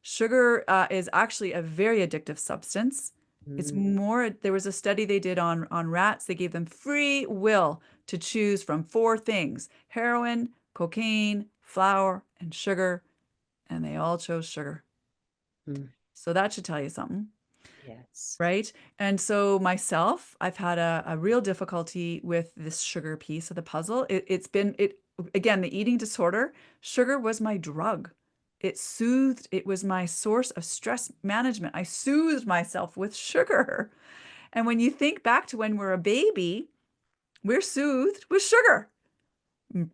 Sugar is actually a very addictive substance. It's Mm, more, there was a study they did on rats. They gave them free will to choose from four things: heroin, cocaine, flour, and sugar, and they all chose sugar. mm, So that should tell you something. yes. Right. And so myself, I've had a real difficulty with this sugar piece of the puzzle. It's been again, the eating disorder, sugar was my drug. It soothed, it was my source of stress management. I soothed myself with sugar. And when you think back to when we're a baby, we're soothed with sugar,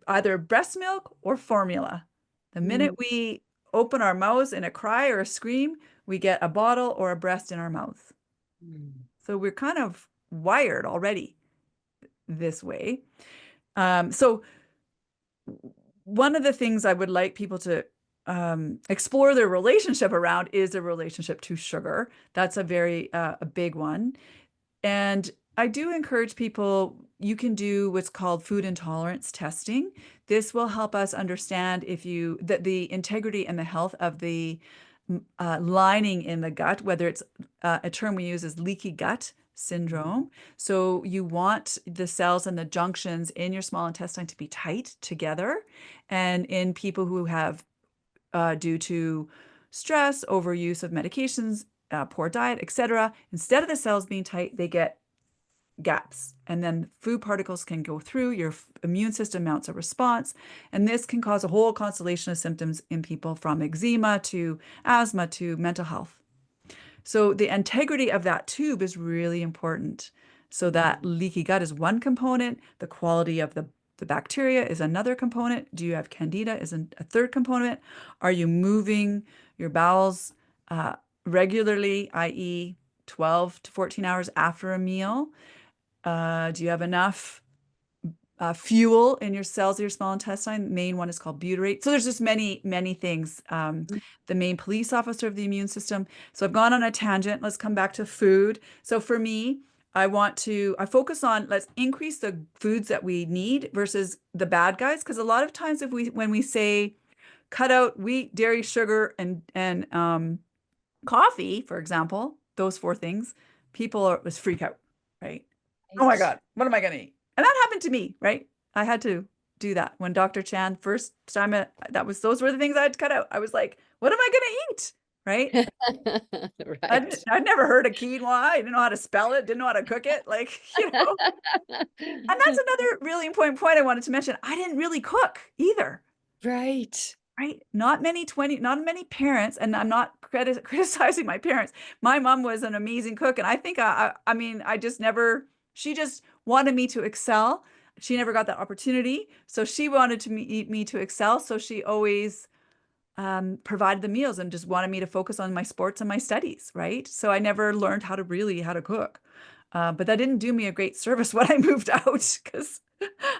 either breast milk or formula. The minute Mm, we open our mouths in a cry or a scream, we get a bottle or a breast in our mouth. mm, So we're kind of wired already this way. So one of the things I would like people to explore their relationship around is a relationship to sugar. That's a very a big one. And I do encourage people, you can do what's called food intolerance testing. This will help us understand if you that the integrity and the health of the lining in the gut, whether it's a term we use is leaky gut mm, syndrome. So you want the cells and the junctions in your small intestine to be tight together. And in people who have, due to stress, overuse of medications, poor diet, etc., instead of the cells being tight, they get gaps. And then food particles can go through, your immune system mounts a response. And this can cause a whole constellation of symptoms in people from eczema to asthma to mental health. So the integrity of that tube is really important. So that mm, leaky gut is one component. The quality of the bacteria is another component. Do you have candida is a third component. Are you moving your bowels regularly, i.e., 12 to 14 hours after a meal? Do you have enough fuel in your cells of your small intestine? The main one is called butyrate. So there's just many, many things. mm, The main police officer of the immune system. So I've gone on a tangent. Let's come back to food. So for me, I focus on let's increase the foods that we need versus the bad guys. Because a lot of times when we say cut out wheat, dairy, sugar, and coffee, for example, those four things, people was freak out, right? Oh my right. God, what am I going to eat? And that happened to me, right? I had to do that when Dr. Chan first time those were the things I had to cut out. I was like, what am I going to eat? Right? Right. I'd never heard of quinoa. I didn't know how to spell it, didn't know how to cook it. Like, and that's another really important point I wanted to mention. I didn't really cook either. Right. Right? Not many parents, and I'm not criticizing my parents. My mom was an amazing cook, and I think I mean, I just never, she just wanted me to excel. She never got that opportunity. So she wanted me to excel. So she always provided the meals and just wanted me to focus on my sports and my studies, right? So I never learned how to cook. But that didn't do me a great service when I moved out because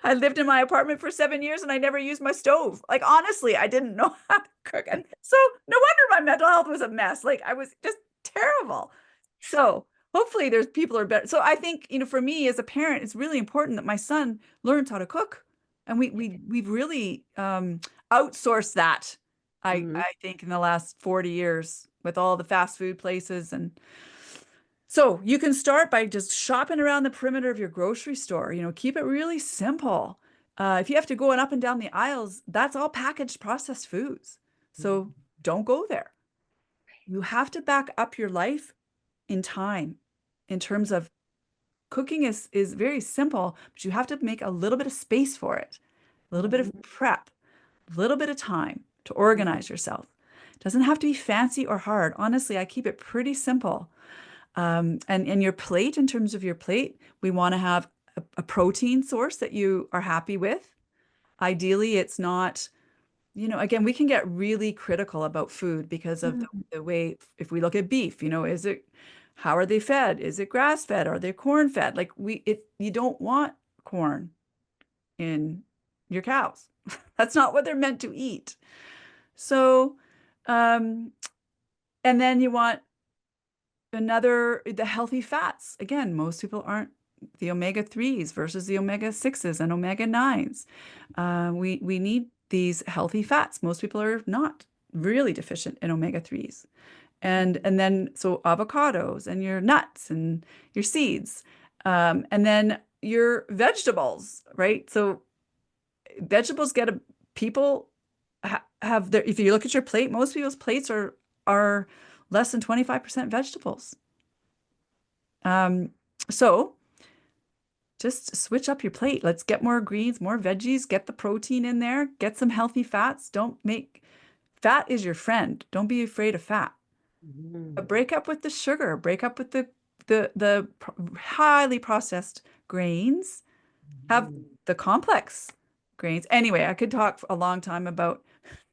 I lived in my apartment for 7 years and I never used my stove. Like honestly, I didn't know how to cook. And so no wonder my mental health was a mess. Like I was just terrible. So hopefully there's people are better. So I think, for me as a parent, it's really important that my son learns how to cook. And we've really outsourced that, Mhm. I think in the last 40 years with all the fast food places. And so you can start by just shopping around the perimeter of your grocery store, keep it really simple. If you have to go up and down the aisles, that's all packaged processed foods. So Mhm. don't go there. You have to back up your life in time in terms of cooking is very simple, but you have to make a little bit of space for it, a little bit of Mhm. prep, a little bit of time to Mhm. organize yourself. It doesn't have to be fancy or hard. Honestly, I keep it pretty simple. And in your plate, in terms of your plate, we want to have a protein source that you are happy with. Ideally, it's not, again, we can get really critical about food because of Mhm. the way, if we look at beef, how are they fed? Is it grass fed? Are they corn fed? Like you don't want corn in your cows. That's not what they're meant to eat. So, um, and then you want the healthy fats. Again, most people aren't the omega 3s versus the omega 6s and omega 9s. We need these healthy fats. Most people are not really deficient in omega 3s. And then so avocados and your nuts and your seeds. And then your vegetables, right? So vegetables get a people have their, if you look at your plate, most people's plates are less than 25% vegetables. Um, so just switch up your plate. Let's get more greens, more veggies, get the protein in there, get some healthy fats. Don't make fat is your friend. Don't be afraid of fat. Mhm. Break up with the sugar, break up with the highly processed grains, have Mhm. the complex grains. Anyway, I could talk for a long time about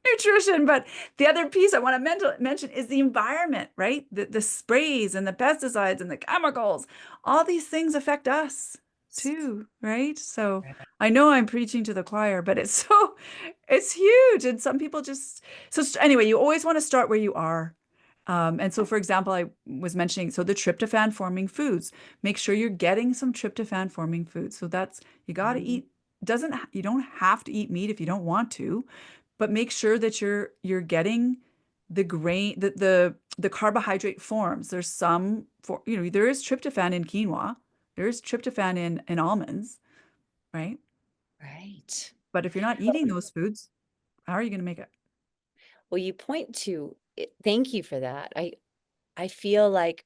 nutrition, but the other piece I want to mention is the environment, right? The sprays and the pesticides and the chemicals, all these things affect us too, right? So I know I'm preaching to the choir, but it's so it's huge. And some people just so anyway, you always want to start where you are. And so, for example, I was mentioning, so the tryptophan forming foods, make sure you're getting some tryptophan forming foods. So that's, you got to eat, doesn't, you don't have to eat meat if you don't want to, but make sure that you're getting the grain, the carbohydrate forms. There's some for, there is tryptophan in quinoa, there is tryptophan in almonds, right? Right. But if you're not eating those foods, how are you going to make it? Well, you point to it. Thank you for that. I feel like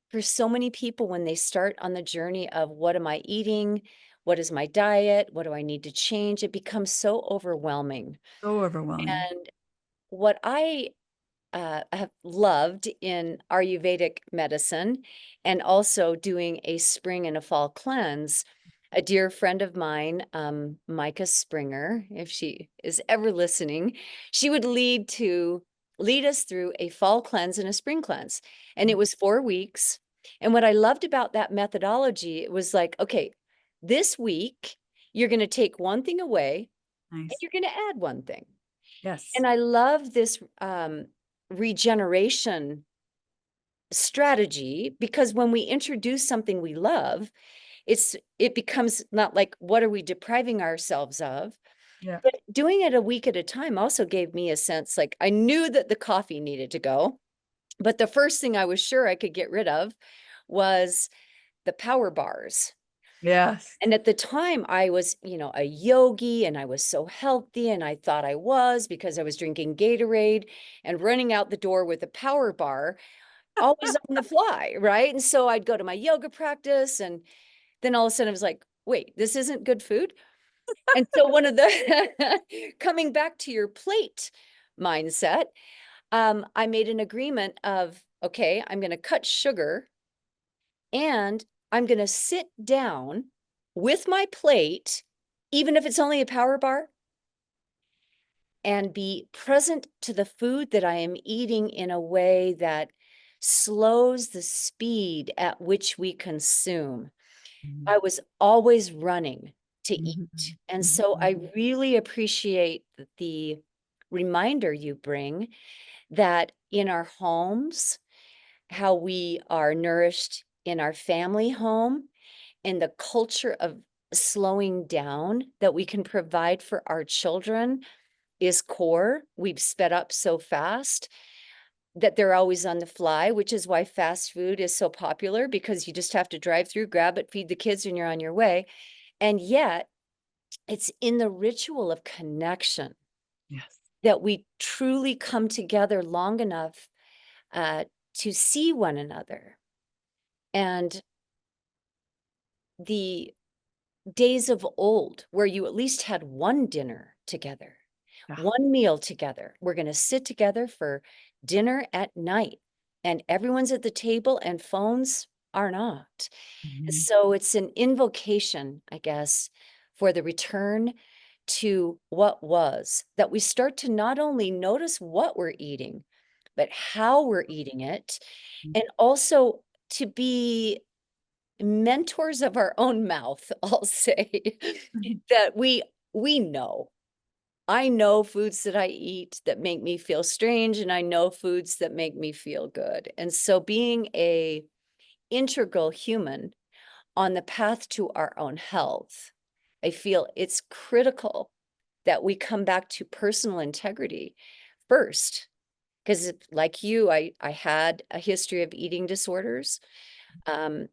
for so many people when they start on the journey of what am I eating? What is my diet? What do I need to change? It becomes so overwhelming. So overwhelming. And what I have loved in Ayurvedic medicine and also doing a spring and a fall cleanse. A dear friend of mine, Micah Springer, if she is ever listening, she would lead us through a fall cleanse and a spring cleanse. And it was 4 weeks. And what I loved about that methodology, it was like, okay, this week you're going to take one thing away and Nice. you're going to add one thing. Yes. And I love this regeneration strategy because when we introduce something we love, it becomes not like what are we depriving ourselves of? Yeah. But doing it a week at a time also gave me a sense like I knew that the coffee needed to go, but the first thing I was sure I could get rid of was the power bars. Yes. And at the time, I was, a yogi and I was so healthy and I thought I was because I was drinking Gatorade and running out the door with a power bar, always on the fly, right? And so I'd go to my yoga practice and then all of a sudden I was like, wait, this isn't good food. And so one of the coming back to your plate mindset, I made an agreement of, okay, I'm going to cut sugar and I'm going to sit down with my plate, even if it's only a power bar, and be present to the food that I am eating in a way that slows the speed at which we consume. Mhm. I was always running to Mhm. eat. And so Mhm. I really appreciate the reminder you bring that in our homes, how we are nourished in our family home and the culture of slowing down that we can provide for our children is core. We've sped up so fast that they're always on the fly, which is why fast food is so popular because you just have to drive through, grab it, feed the kids, and you're on your way. And yet, it's in the ritual of connection Yes. that we truly come together long enough uh, to see one another. And the days of old where you at least had one dinner together, Yeah. one meal together. We're going to sit together for dinner at night, and everyone's at the table, and phones are not. Mhm. So it's an invocation, I guess, for the return to what was, that we start to not only notice what we're eating, but how we're eating it, and also to be mentors of our own mouth, I'll say, Mhm. that we know. I know foods that I eat that make me feel strange, and I know foods that make me feel good. And so being a integral human on the path to our own health, I feel it's critical that we come back to personal integrity first because like you, I had a history of eating disorders.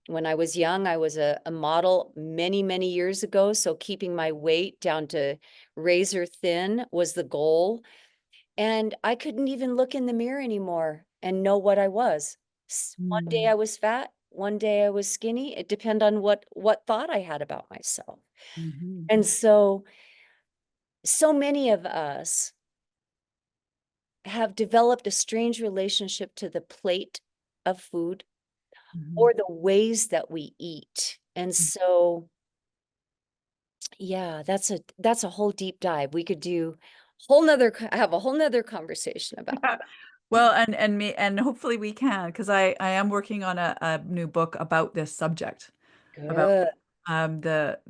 When I was young, I was a model many, many years ago. So keeping my weight down to razor thin was the goal. And I couldn't even look in the mirror anymore and know what I was. One day Mm, I was fat, one day I was skinny. It depended on what thought I had about myself. mhm, And so so many of us have developed a strange relationship to the plate of food mhm, or the ways that we eat. And mhm. so, yeah, that's a whole deep dive. We could do whole nother have a whole nother conversation about Yeah. Well, and hopefully we can, because I am working on a new book about this subject, about good. the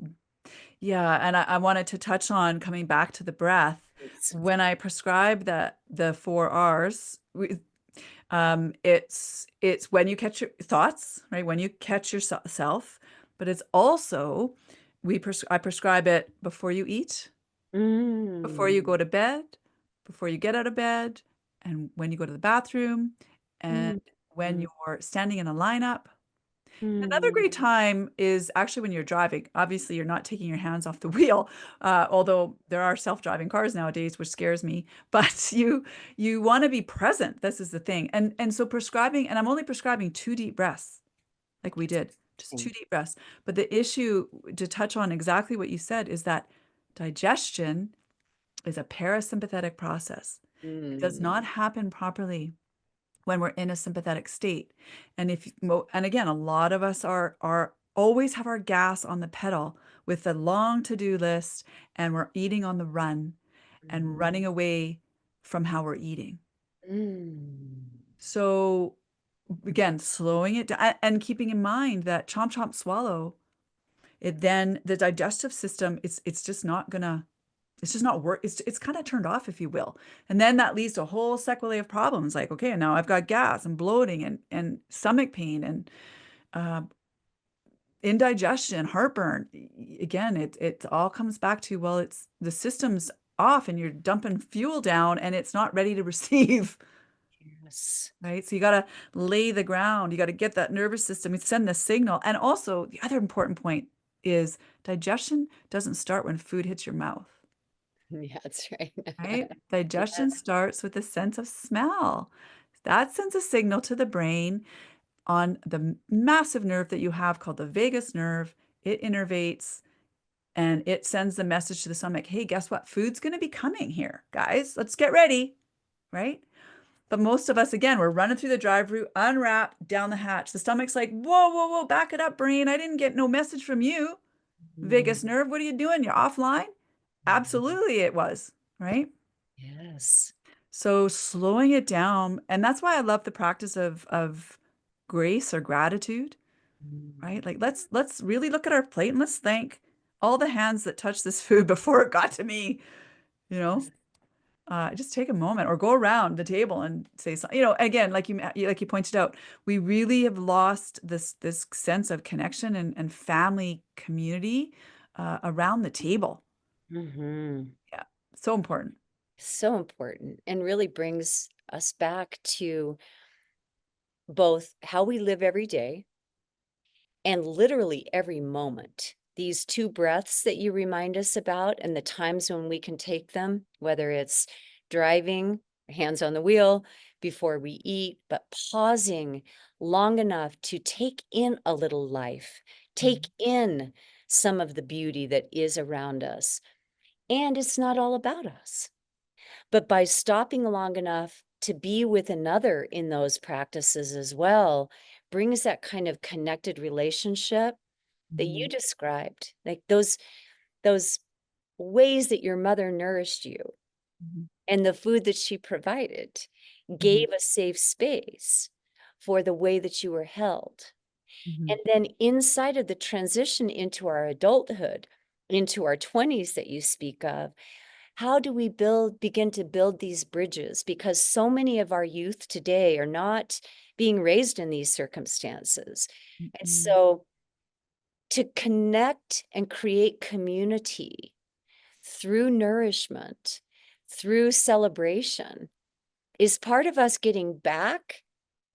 yeah, and I wanted to touch on coming back to the breath. When I prescribe the 4 R's, it's when you catch your thoughts, right? When you catch yourself, but it's also I prescribe it before you eat, before you Mm, go to bed, before you get out of bed, and when you go to the bathroom, and mm, when mm, you're standing in a lineup. Another mm. great time is actually when you're driving. Obviously, you're not taking your hands off the wheel, although there are self-driving cars nowadays, which scares me. But you want to be present. This is the thing. And so prescribing, and I'm only prescribing 2 deep breaths, like we did, just two Interesting. deep breaths. But the issue, to touch on exactly what you said, is that digestion is a parasympathetic process. It does Mm, not happen properly when we're in a sympathetic state. And and again, a lot of us are always have our gas on the pedal with a long to-do list, and we're eating on the run and mm, running away from how we're eating. mm. So again, slowing it down and keeping in mind that chomp chomp swallow, it then the digestive system, it's just not gonna it's just not work. It's kind of turned off, if you will. And then that leads to a whole sequelae of problems like, okay, now I've got gas and bloating and stomach pain and uh, indigestion, heartburn. Again, it all comes back to, well, it's the system's off and you're dumping fuel down and it's not ready to receive, Yes. right? So you got to lay the ground. You got to get that nervous system, you send the signal. And also, the other important point is digestion doesn't start when food hits your mouth. Yeah, that's right. Right? Yeah. Digestion starts with a sense of smell. That sends a signal to the brain on the massive nerve that you have called the vagus nerve. It innervates and it sends the message to the stomach, hey, guess what? Food's going to be coming here, guys. Let's get ready. Right? But most of us, again, we're running through the drive-through, unwrap, down the hatch. The stomach's like, whoa, whoa, whoa, back it up, brain. I didn't get no message from you. Mm, Vagus nerve, what are you doing? You're offline? mm. Absolutely, it was. Right? Yes. So slowing it down, and that's why I love the practice of grace or gratitude, right? Mm. Like let's really look at our plate and let's thank all the hands that touched this food before it got to me, you know? Yes. Just take a moment or go around the table and say something. Again, like you pointed out, we really have lost this sense of connection and family community around the table. Mhm. Yeah, so important. So important and really brings us back to both how we live every day and literally every moment. These two breaths that you remind us about and the times when we can take them, whether it's driving, hands on the wheel, before we eat, but pausing long enough to take in a little life, take in some of the beauty that is around us. And it's not all about us. But by stopping long enough to be with another in those practices as well, brings that kind of connected relationship that you Mhm, described, like those ways that your mother nourished you mhm, and the food that she provided mhm, gave a safe space for the way that you were held. And mhm, then inside of the transition into our adulthood, into our 20s that you speak of, how do we begin to build these bridges? Because so many of our youth today are not being raised in these circumstances. And mhm, so to connect and create community through nourishment, through celebration, is part of us getting back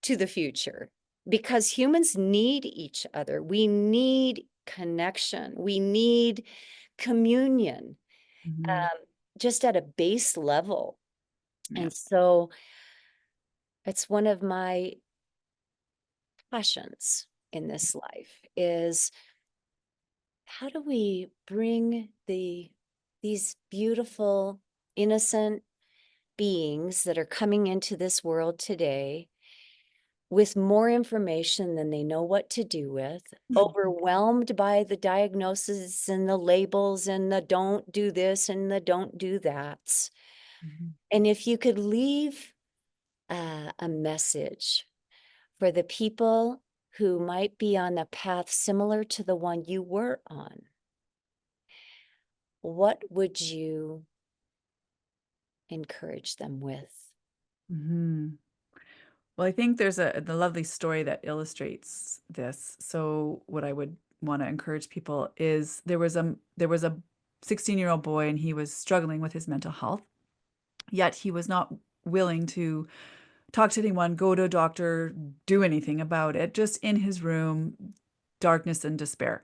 to the future because humans need each other. We need connection. We need communion, Mhm. um, just at a base level. Yeah. And so it's one of my passions in this life is how do we bring these beautiful, innocent beings that are coming into this world today with more information than they know what to do with, overwhelmed by the diagnoses and the labels and the don't do this and the don't do that. Mhm. And if you could leave a message for the people who might be on a path similar to the one you were on, what would you encourage them with? Mhm. Well, I think there's the lovely story that illustrates this. So what I would want to encourage people is there was a 16-year-old boy and he was struggling with his mental health, yet he was not willing to talk to anyone, go to a doctor, do anything about it, just in his room, darkness and despair.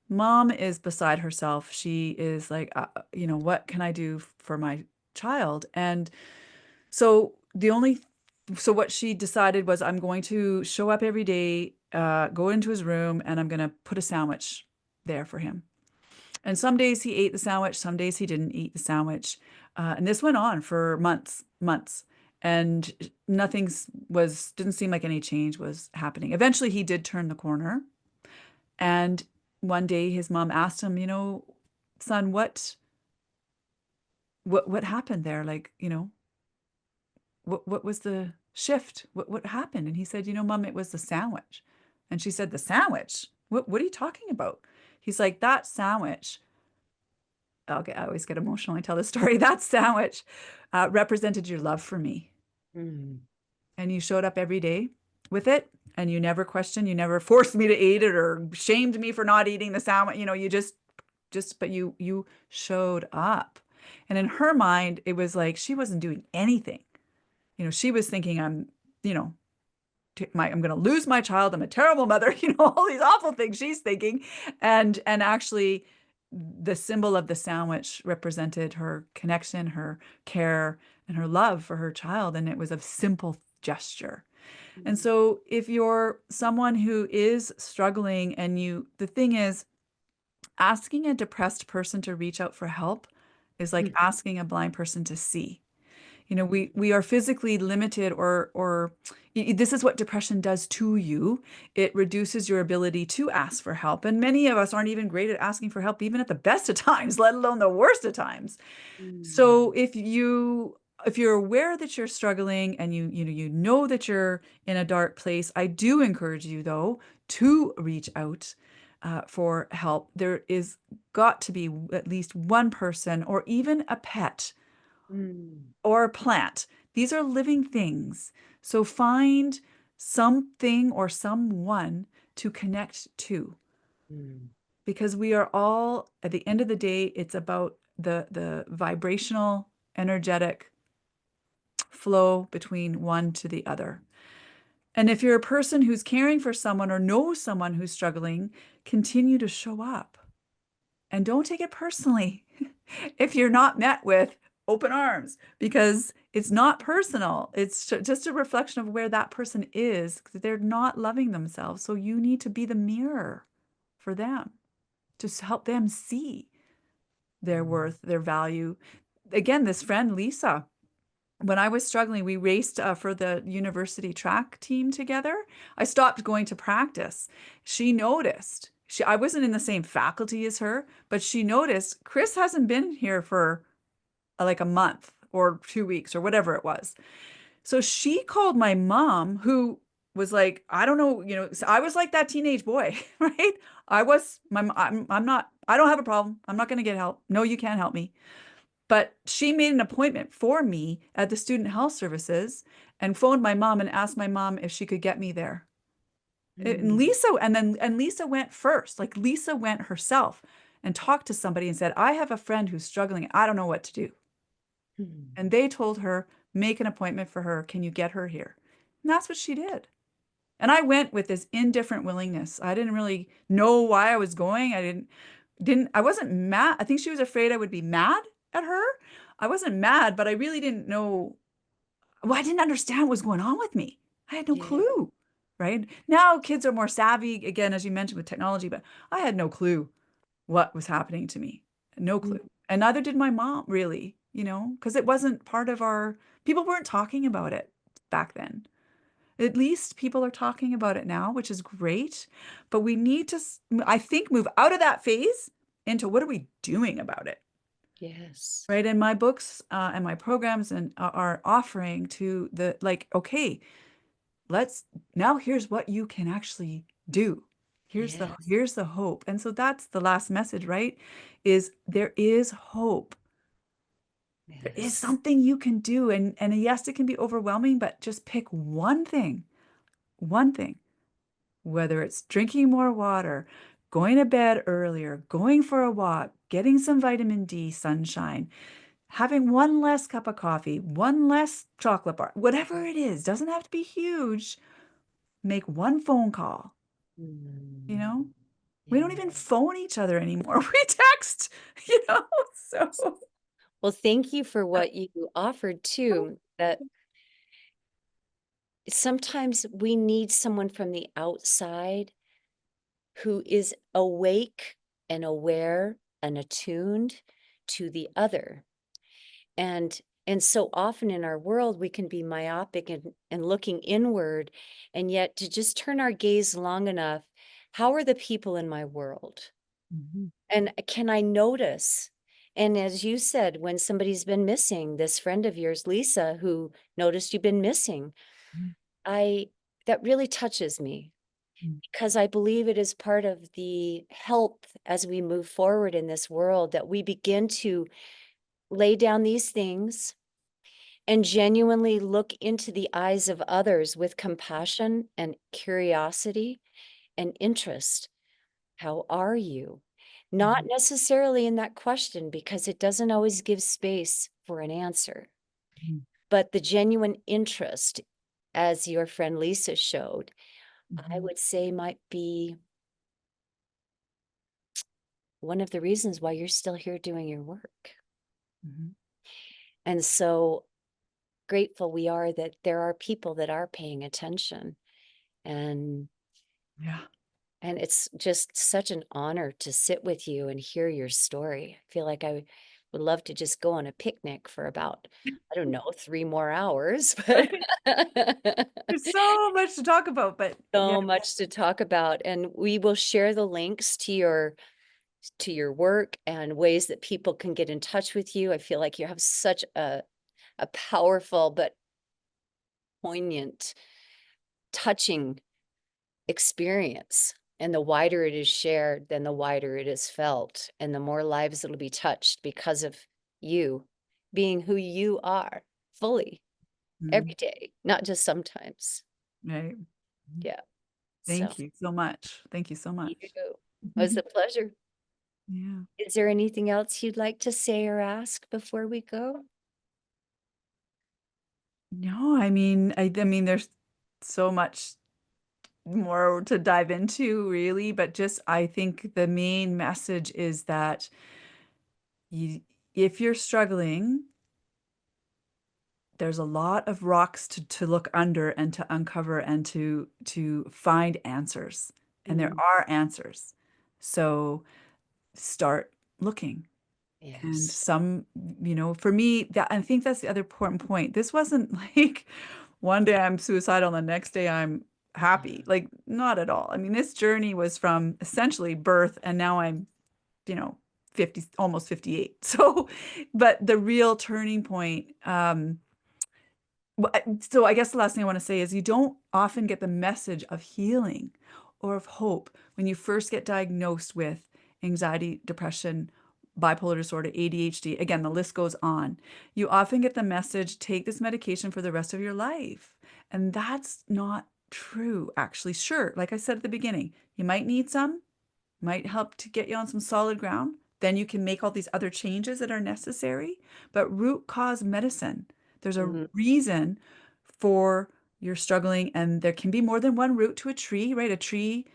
Mom is beside herself. She is like, what can I do for my child? And so what she decided was, I'm going to show up every day, go into his room, and I'm going to put a sandwich there for him. And some days he ate the sandwich, some days he didn't eat the sandwich. And this went on for months, months. And didn't seem like any change was happening. Eventually he did turn the corner. And one day his mom asked him, son, what happened there? Like, what was the shift? What happened? And he said, Mom, it was the sandwich. And she said, the sandwich? What are you talking about? He's like, that sandwich. I always get emotional when I tell this story. That sandwich represented your love for me. Mm, And you showed up every day with it. And you never questioned, you never forced me to eat it or shamed me for not eating the sandwich. You but you showed up. And in her mind, it was like she wasn't doing anything. She was thinking, you know, I'm going to lose my child. I'm a terrible mother. All these awful things she's thinking. And actually the symbol of the sandwich represented her connection, her care, and her love for her child. And it was a simple gesture. And mm, so if you're someone who is struggling the thing is, asking a depressed person to reach out for help is like mm, asking a blind person to see. We are physically limited, or this is what depression does to you. It reduces your ability to ask for help. And many of us aren't even great at asking for help, even at the best of times, let alone the worst of times. mm, So if you're aware that you're struggling and you know that you're in a dark place, I do encourage you though to reach out for help. There is got to be at least one person or even a pet mm, or a plant. These are living things. So find something or someone to connect to, mm, because we are all, at the end of the day, it's about the vibrational, energetic flow between one to the other. And if you're a person who's caring for someone or knows someone who's struggling, continue to show up and don't take it personally if you're not met with open arms, because it's not personal. It's just a reflection of where that person is, because they're not loving themselves. So you need to be the mirror for them to help them see their worth, their value. Again, this friend, Lisa, when I was struggling, we raced for the university track team together. I stopped going to practice. She noticed. I wasn't in the same faculty as her, but she noticed Chris hasn't been here for like a month or 2 weeks or whatever it was. So she called my mom, who was like, I don't know, so I was like that teenage boy, right? I'm not, I don't have a problem. I'm not going to get help. No, you can't help me. But she made an appointment for me at the student health services and phoned my mom and asked my mom if she could get me there. And mm, Lisa went first. Like Lisa went herself and talked to somebody and said, I have a friend who's struggling. I don't know what to do. mm, And they told her, make an appointment for her. Can you get her here? And that's what she did. And I went with this indifferent willingness. I didn't really know why I was going. I wasn't mad. I think she was afraid I would be mad at her. I wasn't mad, but I really didn't know. Well, I didn't understand what was going on with me. I had no Yeah. clue, right? Now kids are more savvy, again, as you mentioned with technology, but I had no clue what was happening to me. No Mm. clue. And neither did my mom, really, because it wasn't part of people weren't talking about it back then. At least people are talking about it now, which is great. But we need to, I think, move out of that phase into what are we doing about it? Yes. Right. And my books and my programs and are offering to the like, okay, let's now here's what you can actually do. Yes. Here's the hope. And so that's the last message, right? Is there is hope. There is Yes. something you can do. And yes, it can be overwhelming, but just pick one thing, whether it's drinking more water, going to bed earlier, going for a walk, getting some vitamin D sunshine, having one less cup of coffee, one less chocolate bar, whatever it is, doesn't have to be huge. Make one phone call, you Mm. know? We don't Yeah. even phone each other anymore. We text, you know? So, Well, thank you for what you offered too, that sometimes we need someone from the outside who is awake and aware and attuned to the other. And and so often in our world we can be myopic and looking inward, and yet to just turn our gaze long enough, how are the people in my world? mhm, And can I notice? And as you said, when somebody's been missing, this friend of yours, Lisa, who noticed you've been missing, mhm, I that really touches me mhm, because I believe it is part of the help as we move forward in this world that we begin to lay down these things and genuinely look into the eyes of others with compassion and curiosity and interest. How are you? Not mhm, necessarily in that question because it doesn't always give space for an answer, mhm, but the genuine interest, as your friend Lisa showed, I mhm, would say might be one of the reasons why you're still here doing your work. mhm. And so grateful we are that there are people that are paying attention, and Yeah. and it's just such an honor to sit with you and hear your story. I feel like I would love to just go on a picnic for about, I don't know, 3 more hours, but Right. There's so much to talk about, but yeah. so much to talk about, and we will share the links to your work and ways that people can get in touch with you. I feel like you have such a powerful but poignant, touching experience. And the wider it is shared, then the wider it is felt, and the more lives that'll be touched because of you being who you are fully Mhm. every day, not just sometimes. Right. Mhm. Yeah. So Thank you so much. Thank you so you. much. It was a pleasure. Yeah. Is there anything else you'd like to say or ask before we go? No, I mean, there's so much more to dive into, really, but just I think the main message is that you, if you're struggling, there's a lot of rocks to look under and to uncover and to find answers. And there Mm, are answers. So start looking. And yes. for me, that I think that's the other important point. This wasn't like one day I'm suicidal and the next day I'm happy. Like, not at all. I mean, this journey was from essentially birth, and now I'm, you know, 50, almost 58. So, but the real turning point, so I guess the last thing I want to say is you don't often get the message of healing or of hope when you first get diagnosed with anxiety, depression, bipolar disorder, ADHD. Again, the list goes on. You often get the message, take this medication for the rest of your life. And that's not true, actually. Sure, like I said at the beginning, you might need some, might help to get you on some solid ground. Then you can make all these other changes that are necessary. But root cause medicine, There's a Mhm. reason for your struggling, and there can be more than one root to a tree, right? A tree,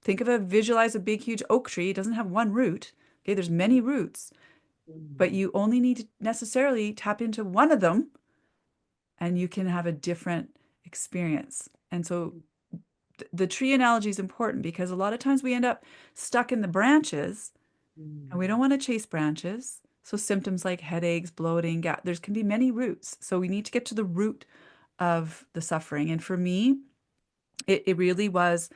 visualize a big, huge oak tree. It doesn't have one root. Okay, there's many roots, but Mhm. you only need to necessarily tap into one of them and you can have a different experience. And so the tree analogy is important because a lot of times we end up stuck in the branches and we don't Mhm. want to chase branches. So symptoms like headaches, bloating, there's can be many roots. So we need to get to the root of the suffering. And for me, it really was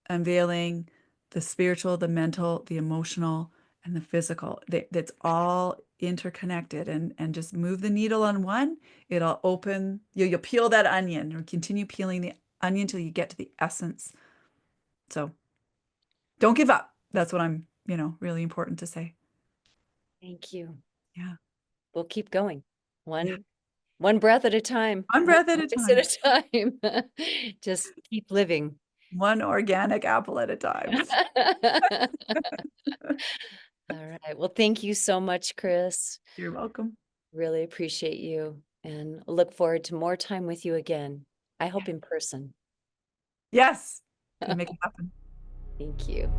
unveiling the spiritual, the mental, the emotional, and the physical. That's all interconnected, and just move the needle on one, it'll open, you'll peel that onion or continue peeling the onion till you get to the essence. So don't give up. That's what I'm, really important to say. Thank you. Yeah. We'll keep going. Yeah. One breath at a time, One one breath at a voice at time, a time. Just keep living. one organic apple at a time. All right. Well, thank you so much, Chris. You're welcome. Really appreciate you and look forward to more time with you again. I Yeah. hope in person. Yes. Gonna make it happen. Thank you.